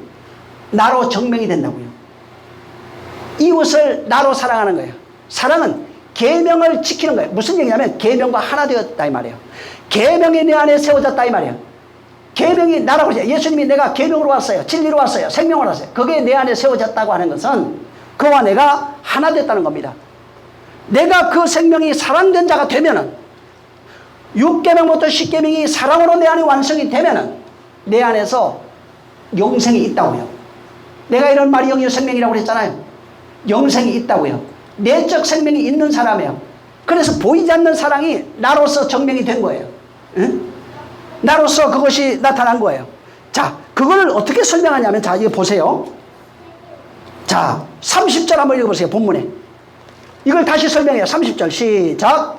A: 나로 증명이 된다고요. 이웃을 나로 사랑하는 거예요. 사랑은 계명을 지키는 거예요. 무슨 얘기냐면 계명과 하나 되었다 이 말이에요. 계명이 내 안에 세워졌다 이 말이에요. 계명이 나라고 하죠. 예수님이 내가 계명으로 왔어요. 진리로 왔어요. 생명으로 왔어요. 그게 내 안에 세워졌다고 하는 것은 그와 내가 하나 됐다는 겁니다. 내가 그 생명이 사랑된 자가 되면은 6계명부터 10계명이 사랑으로 내 안에 완성이 되면은 내 안에서 영생이 있다고요. 내가 이런 말이 영의 생명이라고 그랬잖아요. 영생이 있다고요. 내적 생명이 있는 사람이에요. 그래서 보이지 않는 사랑이 나로서 증명이 된 거예요. 응? 나로서 그것이 나타난 거예요. 자, 그걸 어떻게 설명하냐면, 자, 이거 보세요. 자, 30절 한번 읽어보세요. 본문에. 이걸 다시 설명해요. 30절 시작.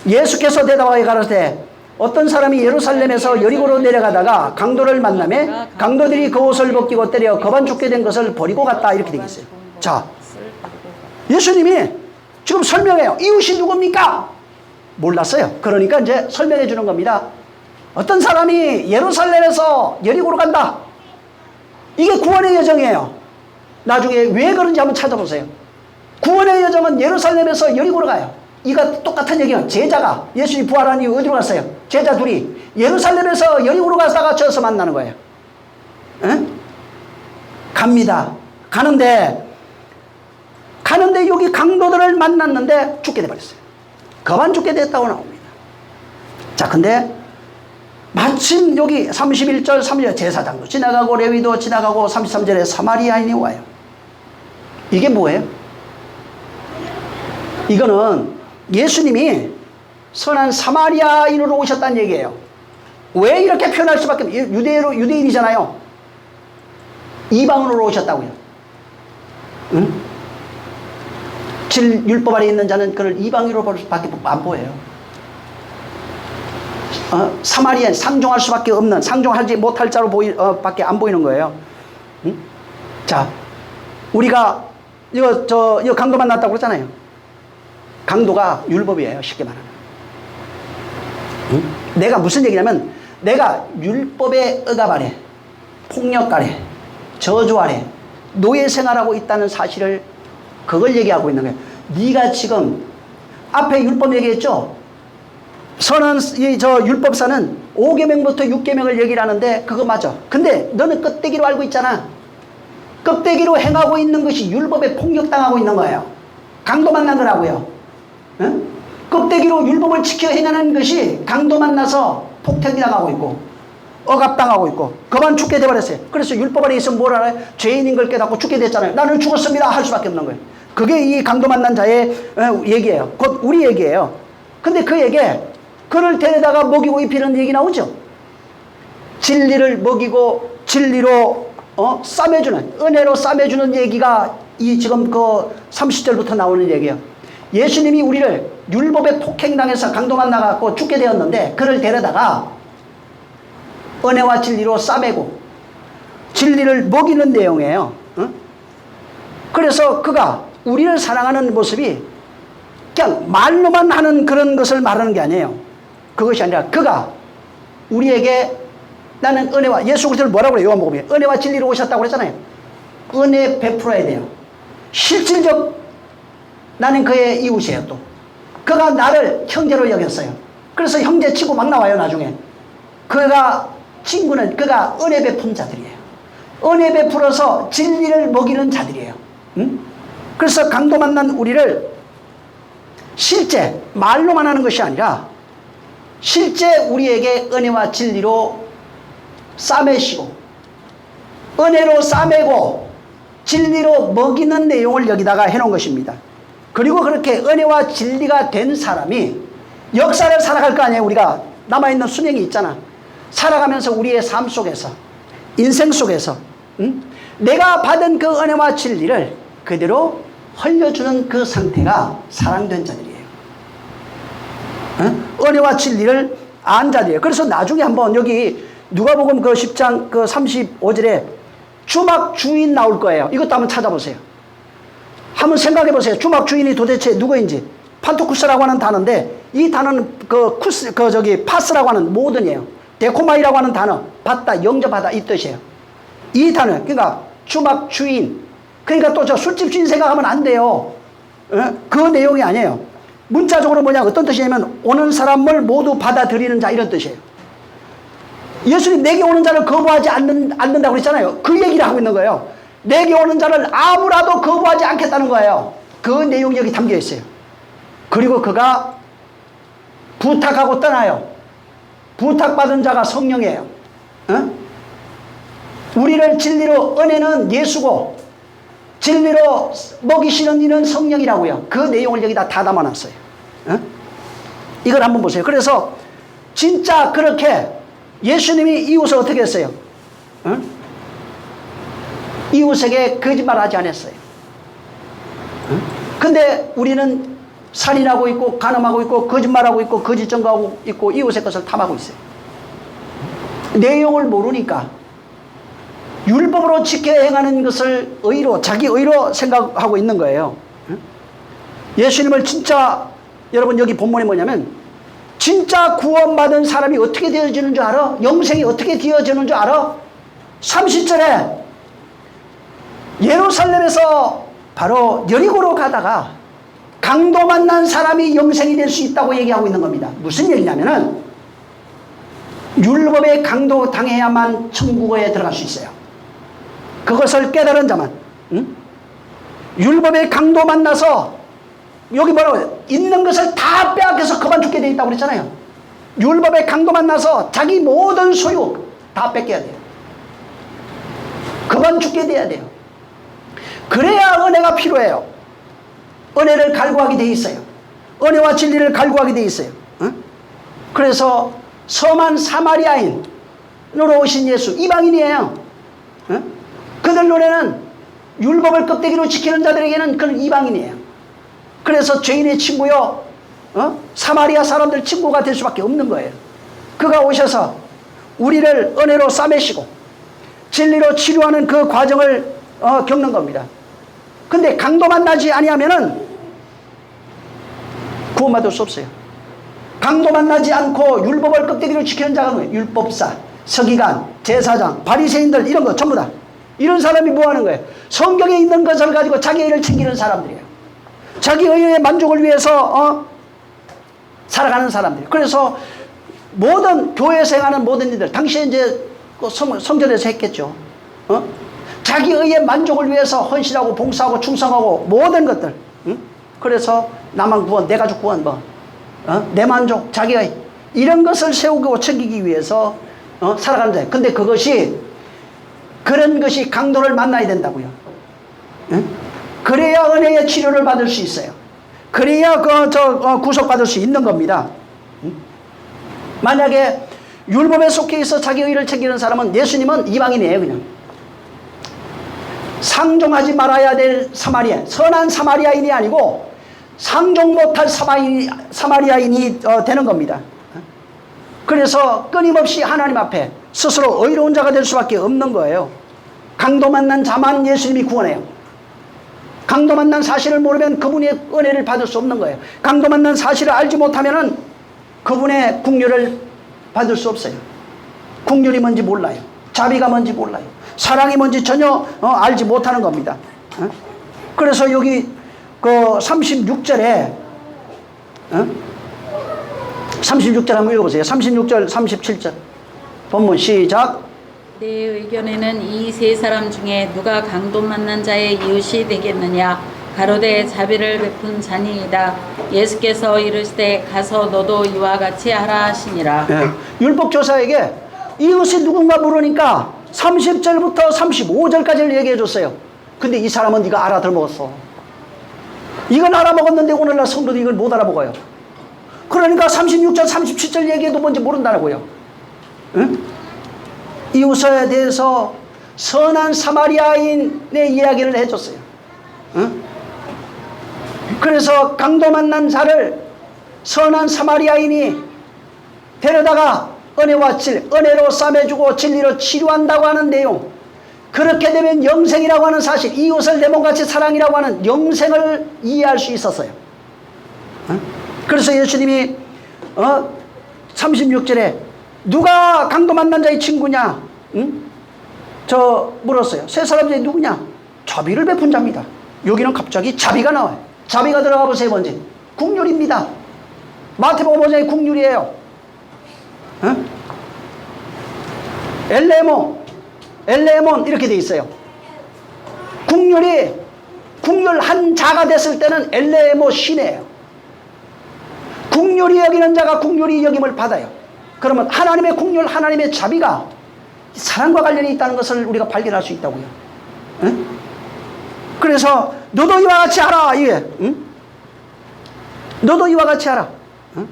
A: 예수께서 대답하여 가라사대 어떤 사람이 예루살렘에서 여리고로 내려가다가 강도를 만나매 강도들이 그 옷을 벗기고 때려 거반 죽게 된 것을 버리고 갔다. 이렇게 되겠어요. 자, 예수님이 지금 설명해요. 이웃이 누굽니까? 몰랐어요. 그러니까 이제 설명해 주는 겁니다. 어떤 사람이 예루살렘에서 여리고로 간다. 이게 구원의 여정이에요. 나중에 왜 그런지 한번 찾아보세요. 구원의 여정은 예루살렘에서 여리고로 가요. 이거 똑같은 얘기예요. 제자가 예수님이 부활한 이후 어디로 갔어요? 제자 둘이 예루살렘에서 여리고로 가다가 저서 만나는 거예요. 에? 갑니다. 가는데 여기 강도들을 만났는데 죽게 돼버렸어요. 거반 죽게 됐다고 나옵니다. 자, 근데 마침 여기 31절 3절 제사장도 지나가고 레위도 지나가고 33절에 사마리아인이 와요. 이게 뭐예요? 이거는 예수님이 선한 사마리아인으로 오셨다는 얘기예요. 왜 이렇게 표현할 수밖에 없어요? 유대인이잖아요. 이방인으로 오셨다고요. 응? 율법 아래 있는 자는 그를 이방인으로 볼 수밖에 안 보여요. 사마리아인, 상종할 수밖에 없는, 상종하지 못할 자로 밖에 안 보이는 거예요. 응? 자, 우리가 이거 강도 만났다고 그러잖아요. 강도가 율법이에요. 쉽게 말하면. 응? 내가 무슨 얘기냐면 내가 율법의 억압 아래, 폭력 아래, 저주 아래 노예 생활하고 있다는 사실을 그걸 얘기하고 있는 거예요. 네가 지금 앞에 율법 얘기했죠? 선은 저 율법사는 5계명부터 6계명을 얘기를 하는데 그거 맞아. 근데 너는 껍데기로 알고 있잖아. 껍데기로 행하고 있는 것이 율법에 폭력당하고 있는 거예요. 강도 만난 거라고요. 응? 껍데기로 율법을 지켜 행하는 것이 강도 만나서 폭행이 당하고 있고 억압당하고 있고 그만 죽게 돼버렸어요. 그래서 율법 안에 있으면 뭘 알아요? 죄인인 걸 깨닫고 죽게 됐잖아요. 나는 죽었습니다 할 수밖에 없는 거예요. 그게 이 강도 만난 자의 얘기예요. 곧 우리 얘기예요. 근데 그 얘기에 그를 데려다가 먹이고 입히는 얘기 나오죠. 진리를 먹이고 진리로 싸매주는, 은혜로 싸매주는 얘기가 이 지금 그 30절부터 나오는 얘기예요. 예수님이 우리를 율법에 폭행당해서 강도 만나갖고 죽게 되었는데 그를 데려다가 은혜와 진리로 싸매고 진리를 먹이는 내용이에요. 그래서 그가 우리를 사랑하는 모습이 그냥 말로만 하는 그런 것을 말하는 게 아니에요. 그것이 아니라 그가 우리에게 나는 은혜와, 예수 그리스도를 뭐라고 그래요? 요한복음에 은혜와 진리로 오셨다고 그랬잖아요. 은혜 베풀어야 돼요. 실질적 나는 그의 이웃이에요. 또 그가 나를 형제로 여겼어요. 그래서 형제 치고 막 나와요. 나중에 그가 친구는 그가 은혜 베푼 자들이에요. 은혜 베풀어서 진리를 먹이는 자들이에요. 응? 그래서 강도 만난 우리를 실제 말로만 하는 것이 아니라 실제 우리에게 은혜와 진리로 싸매시고 은혜로 싸매고 진리로 먹이는 내용을 여기다가 해놓은 것입니다. 그리고 그렇게 은혜와 진리가 된 사람이 역사를 살아갈 거 아니에요. 우리가 남아있는 수명이 있잖아. 살아가면서 우리의 삶 속에서 인생 속에서 내가 받은 그 은혜와 진리를 그대로 흘려주는 그 상태가 사랑된 자들이에요. 은혜와 진리를 안 자들이에요. 그래서 나중에 한번 여기 누가복음 그 10장 그 35절에 주막 주인 나올 거예요. 이것도 한번 찾아보세요. 한번 생각해 보세요. 주막 주인이 도대체 누구인지. 판토쿠스라고 하는 단어인데 이 단어는 파스라고 하는 모든이에요. 데코마이라고 하는 단어, 받다, 영접하다 이 뜻이에요. 이 단어, 그러니까 주막 주인, 그러니까 또 저 술집 주인 생각하면 안 돼요. 그 내용이 아니에요. 문자적으로 뭐냐, 어떤 뜻이냐면 오는 사람을 모두 받아들이는 자 이런 뜻이에요. 예수님 내게 오는 자를 거부하지 않는다고 그랬잖아요. 그 얘기를 하고 있는 거예요. 내게 오는 자를 아무라도 거부하지 않겠다는 거예요. 그 내용이 여기 담겨 있어요. 그리고 그가 부탁하고 떠나요. 부탁받은 자가 성령이에요. 우리를 진리로, 은혜는 예수고 진리로 먹이시는 이는 성령이라고요. 그 내용을 여기다 다 담아놨어요. 이걸 한번 보세요. 그래서 진짜 그렇게 예수님이 이웃을 어떻게 했어요? 이웃에게 거짓말하지 않았어요. 근데 우리는 살인하고 있고 간음하고 있고 거짓말하고 있고 거짓 증거하고 있고 이웃의 것을 탐하고 있어요. 내용을 모르니까 율법으로 지켜야 행하는 것을 의로, 자기 의로 생각하고 있는 거예요. 예수님을 진짜, 여러분 여기 본문에 뭐냐면 진짜 구원받은 사람이 어떻게 되어지는 줄 알아? 영생이 어떻게 되어지는 줄 알아? 30절에 예루살렘에서 바로 여리고로 가다가 강도 만난 사람이 영생이 될 수 있다고 얘기하고 있는 겁니다. 무슨 얘기냐면은 율법의 강도 당해야만 천국에 들어갈 수 있어요. 그것을 깨달은 자만, 율법의 강도 만나서 여기 뭐라고 있는 것을 다 빼앗겨서 그만 죽게 돼 있다고 그랬잖아요. 율법의 강도 만나서 자기 모든 소유 다 뺏겨야 돼요. 그만 죽게 돼야 돼요. 그래야 은혜가 필요해요. 은혜를 갈구하게 돼 있어요. 은혜와 진리를 갈구하게 돼 있어요. 그래서 섬한 사마리아인으로 오신 예수, 이방인이에요. 그들 눈에는 율법을 껍데기로 지키는 자들에게는 그는 이방인이에요. 그래서 죄인의 친구요, 사마리아 사람들 친구가 될 수밖에 없는 거예요. 그가 오셔서 우리를 은혜로 싸매시고 진리로 치료하는 그 과정을 겪는 겁니다. 근데 강도 만나지 아니하면은 구원받을 수 없어요. 강도 만나지 않고 율법을 껍데기로 지키는 자가 누구예요? 율법사, 서기관, 제사장, 바리새인들 이런 거 전부 다. 이런 사람이 뭐 하는 거예요? 성경에 있는 것을 가지고 자기 의를 챙기는 사람들이에요. 자기 의의 만족을 위해서 살아가는 사람들. 그래서 모든 교회에서 행하는 모든 일들, 당시에 이제 성전에서 했겠죠. 자기 의의 만족을 위해서 헌신하고 봉사하고 충성하고 모든 것들. 그래서 나만 구원, 내 가족 구원, 내 만족, 자기의 이런 것을 세우고 챙기기 위해서 살아가는 자예요. 근데 그런 것이 강도를 만나야 된다고요. 그래야 은혜의 치료를 받을 수 있어요. 그래야 구속받을 수 있는 겁니다. 만약에 율법에 속해 있어 자기 의를 챙기는 사람은, 예수님은 이방인이에요. 그냥 상종하지 말아야 될 사마리아, 선한 사마리아인이 아니고 상종 못할 사마리아인이 되는 겁니다. 그래서 끊임없이 하나님 앞에 스스로 의로운 자가 될 수밖에 없는 거예요. 강도 만난 자만 예수님이 구원해요. 강도 만난 사실을 모르면 그분의 은혜를 받을 수 없는 거예요. 강도 만난 사실을 알지 못하면은 그분의 긍휼을 받을 수 없어요. 긍휼이 뭔지 몰라요. 자비가 뭔지 몰라요. 사랑이 뭔지 전혀 알지 못하는 겁니다. 그래서 여기 그 36절에 36절 한번 읽어보세요. 36절 37절 본문 시작.
B: 내 의견에는 이 세 사람 중에 누가 강도 만난 자의 이웃이 되겠느냐? 가로되 자비를 베푼 자니이다. 예수께서 이르시되 가서 너도 이와 같이 하라 하시니라.
A: 율법교사에게 이웃이 누군가 물으니까 30절부터 35절까지를 얘기해 줬어요. 근데 이 사람은 네가 알아들어먹었어. 이건 알아먹었는데 오늘날 성도도 이걸 못 알아먹어요. 그러니까 36절 37절 얘기해도 뭔지 모른다고요. 이웃에 대해서 선한 사마리아인의 이야기를 해줬어요. 그래서 강도 만난 자를 선한 사마리아인이 데려다가 은혜로 싸매주고 진리로 치료한다고 하는 내용, 그렇게 되면 영생이라고 하는 사실, 이웃을 내 몸같이 사랑이라고 하는 영생을 이해할 수 있었어요. 그래서 예수님이 36절에 누가 강도 만난 자의 친구냐? 응? 저 물었어요. 세 사람 중에 누구냐? 자비를 베푼 자입니다. 여기는 갑자기 자비가 나와요. 자비가 들어가 보세요. 먼저 국률입니다. 마태복음 5장의 국률이에요. 응? 엘레몬 이렇게 돼 있어요. 국률 한 자가 됐을 때는 엘레모 신이에요. 국률이 여기는 자가 국률이 여김을 받아요. 그러면 하나님의 국률, 하나님의 자비가 사랑과 관련이 있다는 것을 우리가 발견할 수 있다고요. 응? 그래서 너도 이와 같이 하라. 이게, 응? 너도 이와 같이 하라. 응?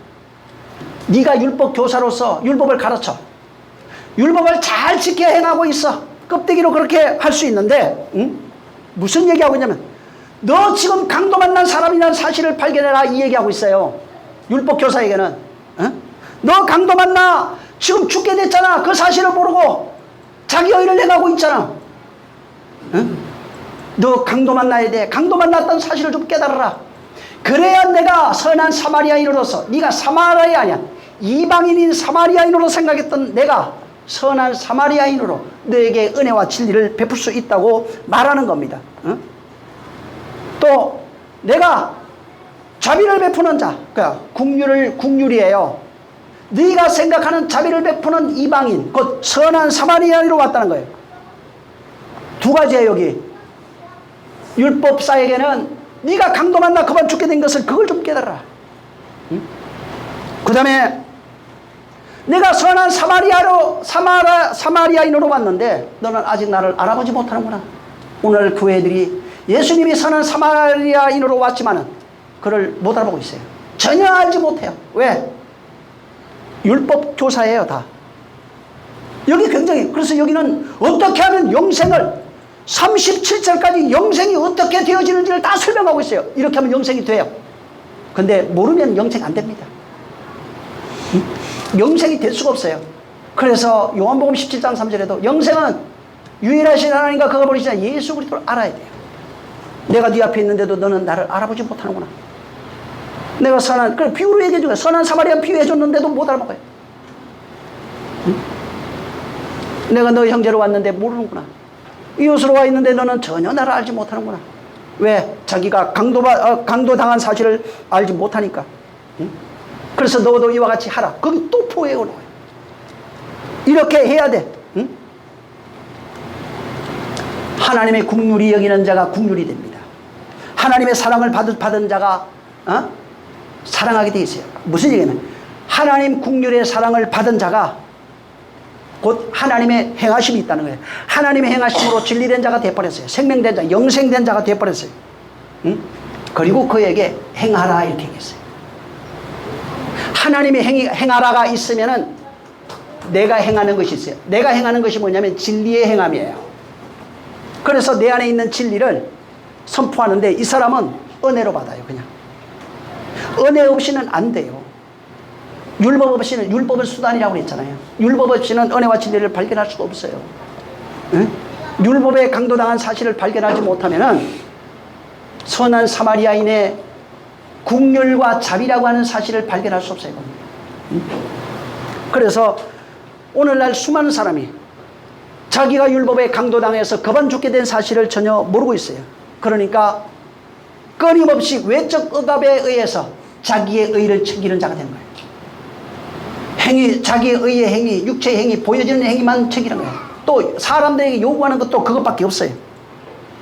A: 네가 율법 교사로서 율법을 가르쳐. 율법을 잘 지켜 행하고 있어. 껍데기로 그렇게 할 수 있는데, 응? 무슨 얘기하고 있냐면 너 지금 강도 만난 사람이라는 사실을 발견해라, 이 얘기하고 있어요. 율법 교사에게는. 응? 너 강도 만나 지금 죽게 됐잖아. 그 사실을 모르고 자기 의를 행하고 있잖아. 응? 너 강도 만나야 돼. 강도 만났다는 사실을 좀 깨달아라. 그래야 내가 선한 사마리아인으로서, 네가 사마리아 아니야, 이방인인 사마리아인으로 생각했던 내가 선한 사마리아인으로 너에게 은혜와 진리를 베풀 수 있다고 말하는 겁니다. 응? 또 내가 자비를 베푸는 자, 그러니까 국률이에요. 네가 생각하는 자비를 베푸는 이방인, 곧 선한 사마리아인으로 왔다는 거예요. 두 가지예요. 여기 율법사에게는 네가 강도 만나 그만 죽게 된 것을, 그걸 좀 깨달아라. 응? 그 다음에 내가 선한 사마리아인으로 왔는데 너는 아직 나를 알아보지 못하는구나. 오늘 교회들이 예수님이 선한 사마리아인으로 왔지만은 그를 못 알아보고 있어요. 전혀 알지 못해요. 왜? 율법 교사예요, 다. 여기 굉장히, 그래서 여기는 어떻게 하면 영생을, 37절까지 영생이 어떻게 되어지는지를 다 설명하고 있어요. 이렇게 하면 영생이 돼요. 근데 모르면 영생 안 됩니다. 영생이 될 수가 없어요. 그래서 요한복음 17장 3절에도 영생은 유일하신 하나님과 그가 보내신 예수 그리스도를 알아야 돼요. 내가 네 앞에 있는데도 너는 나를 알아보지 못하는구나. 내가 선한, 그래 비유로 얘기해 주고, 선한 사마리아 비유해 줬는데도 못 알아먹어요. 응? 내가 너 형제로 왔는데 모르는구나. 이웃으로 와 있는데 너는 전혀 나를 알지 못하는구나. 왜? 자기가 강도 당한 사실을 알지 못하니까. 응? 그래서 너도 이와 같이 하라. 거기 또 포획을 넣어요. 이렇게 해야 돼. 응? 하나님의 국률이 여기는 자가 국률이 됩니다. 하나님의 사랑을 받은 자가 사랑하게 돼 있어요. 무슨 얘기냐면 하나님 국률의 사랑을 받은 자가 곧 하나님의 행하심이 있다는 거예요. 하나님의 행하심으로 진리된 자가 되어버렸어요. 생명된 자, 영생된 자가 되어버렸어요. 응? 그리고 그에게 행하라 이렇게 얘기했어요. 하나님의 행하라가 있으면은 내가 행하는 것이 있어요. 내가 행하는 것이 뭐냐면 진리의 행함이에요. 그래서 내 안에 있는 진리를 선포하는데 이 사람은 은혜로 받아요. 그냥 은혜 없이는 안 돼요. 율법 없이는, 율법은 수단이라고 했잖아요. 율법 없이는 은혜와 진리를 발견할 수가 없어요. 응? 율법에 강도당한 사실을 발견하지 못하면은 선한 사마리아인의 국률과 자비라고 하는 사실을 발견할 수 없어요. 응? 그래서 오늘날 수많은 사람이 자기가 율법에 강도당해서 그만 죽게 된 사실을 전혀 모르고 있어요. 그러니까 끊임없이 외적 억압에 의해서 자기의 의를 챙기는 자가 되는 거예요. 자기의 의의 행위, 육체의 행위, 보여지는 행위만 챙기는 거예요. 또 사람들에게 요구하는 것도 그것밖에 없어요.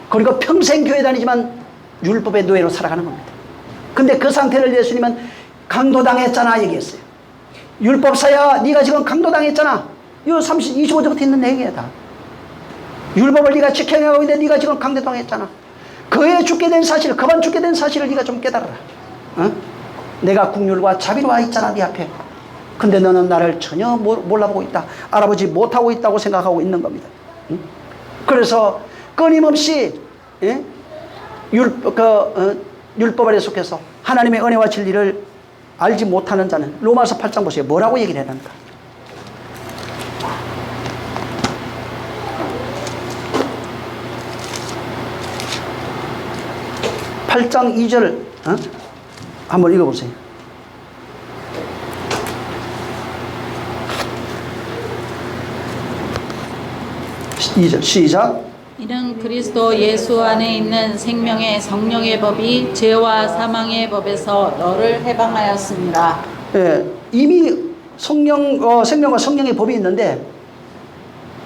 A: 그리고 평생 교회 다니지만 율법의 노예로 살아가는 겁니다. 근데 그 상태를 예수님은 강도당했잖아 얘기했어요. 율법사야, 네가 지금 강도당했잖아. 이거 25절부터 있는 내용이에요. 다. 율법을 네가 지켜내고 있는데 네가 지금 강도당했잖아. 그에 죽게 된 사실, 그만 죽게 된 사실을 네가 좀 깨달아라. 어? 내가 국률과 자비로 와 있잖아 네 앞에. 근데 너는 나를 전혀 몰라보고 있다. 알아보지 못하고 있다고 생각하고 있는 겁니다. 응? 그래서 끊임없이 율법 아래 속해서 하나님의 은혜와 진리를 알지 못하는 자는, 로마서 8장 보세요. 뭐라고 얘기를 해놨는가. 8장 2절 한번 읽어보세요. 2절 시작.
B: 이는 그리스도 예수 안에 있는 생명의 성령의 법이 죄와 사망의 법에서 너를 해방하였습니다.
A: 예, 이미 생명과 성령의 법이 있는데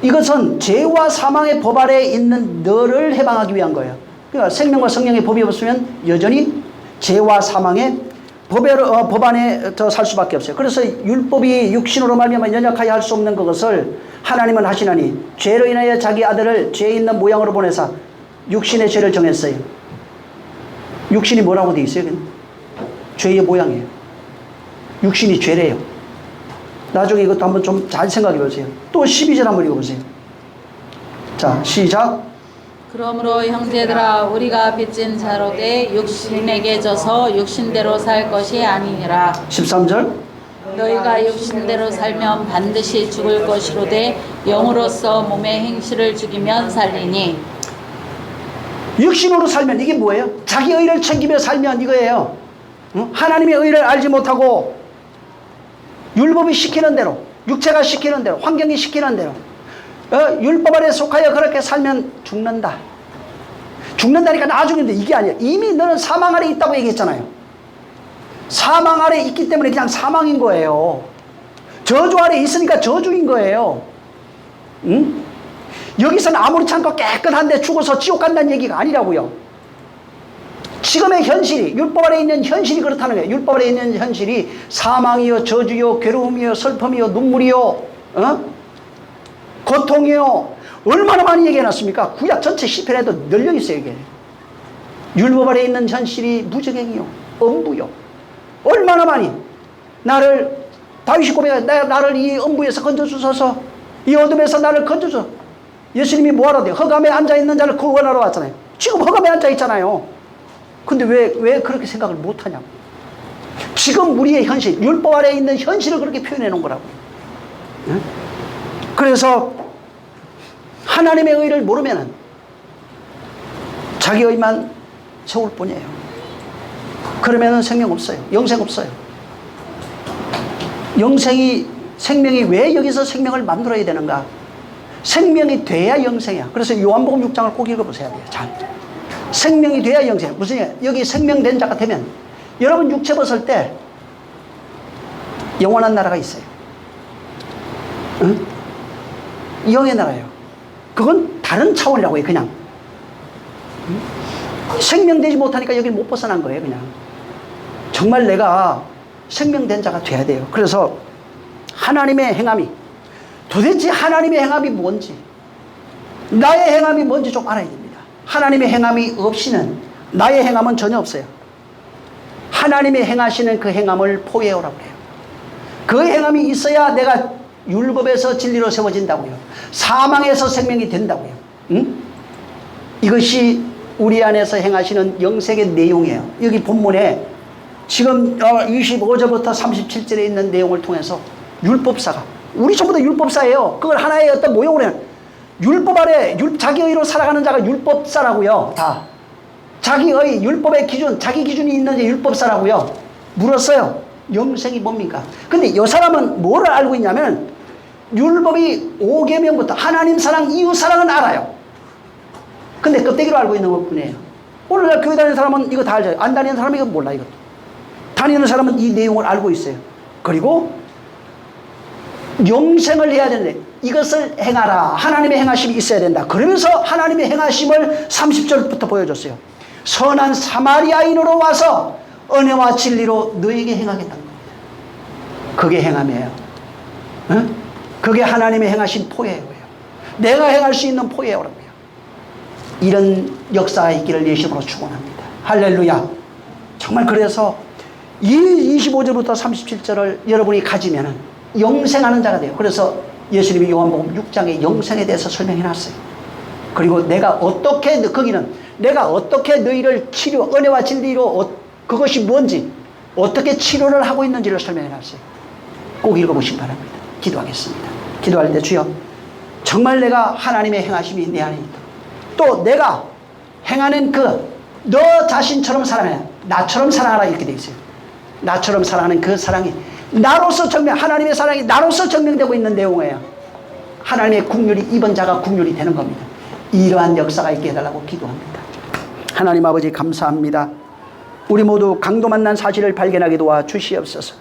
A: 이것은 죄와 사망의 법 아래에 있는 너를 해방하기 위한 거예요. 그러니까 생명과 성령의 법이 없으면 여전히 죄와 사망의 법 안에 살 수밖에 없어요. 그래서 율법이 육신으로 말미암아 연약하여 할 수 없는 그것을 하나님은 하시나니 죄로 인하여 자기 아들을 죄 있는 모양으로 보내사 육신의 죄를 정했어요. 육신이 뭐라고 돼 있어요? 죄의 모양이에요. 육신이 죄래요. 나중에 이것도 한번 좀 잘 생각해 보세요. 또 12절 한번 읽어보세요. 자, 시작.
B: 그러므로 형제들아 우리가 빚진 자로되 육신에게 져서 육신대로 살 것이 아니니라.
A: 13절.
B: 너희가 육신대로 살면 반드시 죽을 것이로되 영으로서 몸의 행실을 죽이면 살리니.
A: 육신으로 살면 이게 뭐예요? 자기 의를 챙기며 살면 이거예요. 응? 하나님의 의를 알지 못하고 율법이 시키는 대로, 육체가 시키는 대로, 환경이 시키는 대로 율법 아래 속하여 그렇게 살면 죽는다. 죽는다니까 나중인데 이게 아니야. 이미 너는 사망 아래 있다고 얘기했잖아요. 사망 아래 있기 때문에 그냥 사망인 거예요. 저주 아래 있으니까 저주인 거예요. 응? 여기서는 아무렇지 않고 깨끗한데 죽어서 지옥 간다는 얘기가 아니라고요. 지금의 현실이, 율법 아래 있는 현실이 그렇다는 거예요. 율법 아래 있는 현실이 사망이요, 저주요, 괴로움이요, 슬픔이요, 눈물이요, 고통이요. 얼마나 많이 얘기해놨습니까? 구약 전체 시편에도 널려있어요, 이게. 율법 아래 있는 현실이 무적행이요, 엄부요. 얼마나 많이. 다윗이 고백해, 나를 이 엄부에서 건져주소서, 이 어둠에서 나를 건져줘. 예수님이 뭐하러 돼요? 흑암에 앉아있는 자를 구원하러 왔잖아요. 지금 흑암에 앉아있잖아요. 근데 왜 그렇게 생각을 못하냐고. 지금 우리의 현실, 율법 아래에 있는 현실을 그렇게 표현해 놓은 거라고. 응? 그래서 하나님의 의를 모르면은 자기 의만 세울 뿐이에요. 그러면은 생명 없어요. 영생 없어요. 생명이 왜 여기서 생명을 만들어야 되는가? 생명이 돼야 영생이야. 그래서 요한복음 6장을 꼭 읽어보셔야 돼요. 잘. 생명이 돼야 영생. 무슨 얘기야? 여기 생명된 자가 되면 여러분 육체 벗을 때 영원한 나라가 있어요. 응? 영의 나라예요. 그건 다른 차원이라고 해요. 그냥 생명되지 못하니까 여길 못 벗어난 거예요. 그냥 정말 내가 생명된 자가 돼야 돼요. 그래서 하나님의 행함이, 도대체 하나님의 행함이 뭔지, 나의 행함이 뭔지 좀 알아야 됩니다. 하나님의 행함이 없이는 나의 행함은 전혀 없어요. 하나님의 행하시는 그 행함을 포기해오라고 해요. 그 행함이 있어야 내가 율법에서 진리로 세워진다고요. 사망에서 생명이 된다고요. 응? 이것이 우리 안에서 행하시는 영생의 내용이에요. 여기 본문에 지금 25절부터 37절에 있는 내용을 통해서 율법사가, 우리 전부 다 율법사예요. 그걸 하나의 어떤 모형으로 해요. 율법 아래 자기 의로 살아가는 자가 율법사라고요. 다 자기 의, 율법의 기준, 자기 기준이 있는 게 율법사라고요. 물었어요. 영생이 뭡니까? 근데 이 사람은 뭐를 알고 있냐면 율법이 5계명부터 하나님 사랑, 이웃 사랑은 알아요. 근데 껍데기로 알고 있는 것 뿐이에요. 오늘날 교회 다니는 사람은 이거 다 알죠. 안 다니는 사람은 이거 몰라. 이것도 다니는 사람은 이 내용을 알고 있어요. 그리고 영생을 해야 되는데 이것을 행하라. 하나님의 행하심이 있어야 된다. 그러면서 하나님의 행하심을 30절부터 보여줬어요. 선한 사마리아인으로 와서 은혜와 진리로 너에게 행하겠다는 겁니다. 그게 행함이에요. 응? 그게 하나님의 행하신 포예요예요. 내가 행할 수 있는 포예요라고요. 이런 역사가 있기를 예수님으로 축원합니다. 할렐루야. 정말 그래서 이 25절부터 37절을 여러분이 가지면은 영생하는 자가 돼요. 그래서 예수님이 요한복음 6장에 영생에 대해서 설명해 놨어요. 그리고 내가 어떻게, 거기는 내가 어떻게 너희를 은혜와 진리로 그것이 뭔지, 어떻게 치료를 하고 있는지를 설명해 놨어요. 꼭 읽어보시기 바랍니다. 기도하겠습니다. 기도할 때 주여, 정말 내가 하나님의 행하심이 내 안에 있다. 또 내가 행하는 너 자신처럼 살아야, 나처럼 사랑하라 이렇게 되어 있어요. 나처럼 사랑하는 그 사랑이 나로서 하나님의 사랑이 나로서 증명되고 있는 내용이에요. 하나님의 국률이 이번 자가 국률이 되는 겁니다. 이러한 역사가 있게 해달라고 기도합니다. 하나님 아버지 감사합니다. 우리 모두 강도 만난 사실을 발견하게 도와 주시옵소서.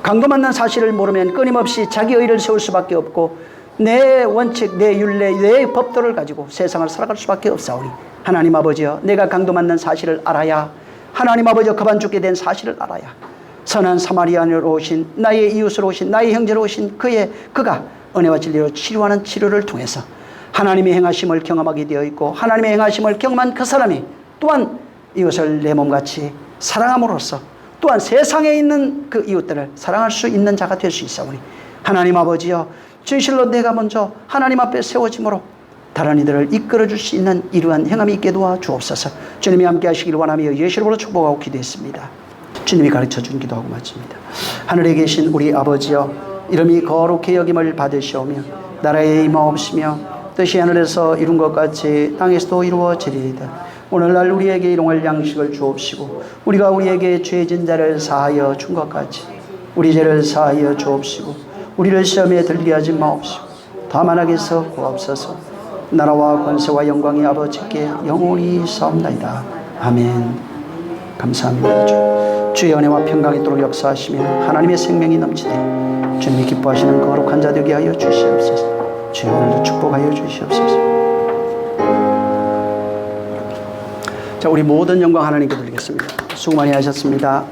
A: 강도 만난 사실을 모르면 끊임없이 자기 의를 세울 수밖에 없고 내 원칙, 내 율례, 내 법도를 가지고 세상을 살아갈 수밖에 없사오니 하나님 아버지여, 내가 강도 만난 사실을 알아야, 하나님 아버지여, 그만 죽게 된 사실을 알아야 선한 사마리아인으로 오신, 나의 이웃으로 오신, 나의 형제로 오신 그가 은혜와 진리로 치료하는 치료를 통해서 하나님의 행하심을 경험하게 되어 있고, 하나님의 행하심을 경험한 그 사람이 또한 이웃을 내 몸같이 사랑함으로써 또한 세상에 있는 그 이웃들을 사랑할 수 있는 자가 될 수 있사오니 하나님 아버지여, 진실로 내가 먼저 하나님 앞에 세워짐으로 다른 이들을 이끌어줄 수 있는 이러한 행함이 있게 도와 주옵소서. 주님이 함께 하시기를 원하며 예수 이름으로 축복하고 기도했습니다. 주님이 가르쳐준 기도하고 마칩니다. 하늘에 계신 우리 아버지여, 이름이 거룩히 여김을 받으시오며 나라에 임하옵시며 뜻이 하늘에서 이룬 것 같이 땅에서도 이루어지리이다. 오늘날 우리에게 일용할 양식을 주옵시고 우리가 우리에게 죄진 자를 사하여 준 것 같이 우리 죄를 사하여 주옵시고 우리를 시험에 들게 하지 마옵시고 다만 악에서 구하옵소서. 나라와 권세와 영광이 아버지께 영원히 사옵나이다. 아멘. 감사합니다. 주의 은혜와 평강이 있도록 역사하시며 하나님의 생명이 넘치되 주님이 기뻐하시는 거룩한 자 되게 하여 주시옵소서. 주의 오늘도 축복하여 주시옵소서. 자, 우리 모든 영광 하나님께 드리겠습니다. 수고 많이 하셨습니다.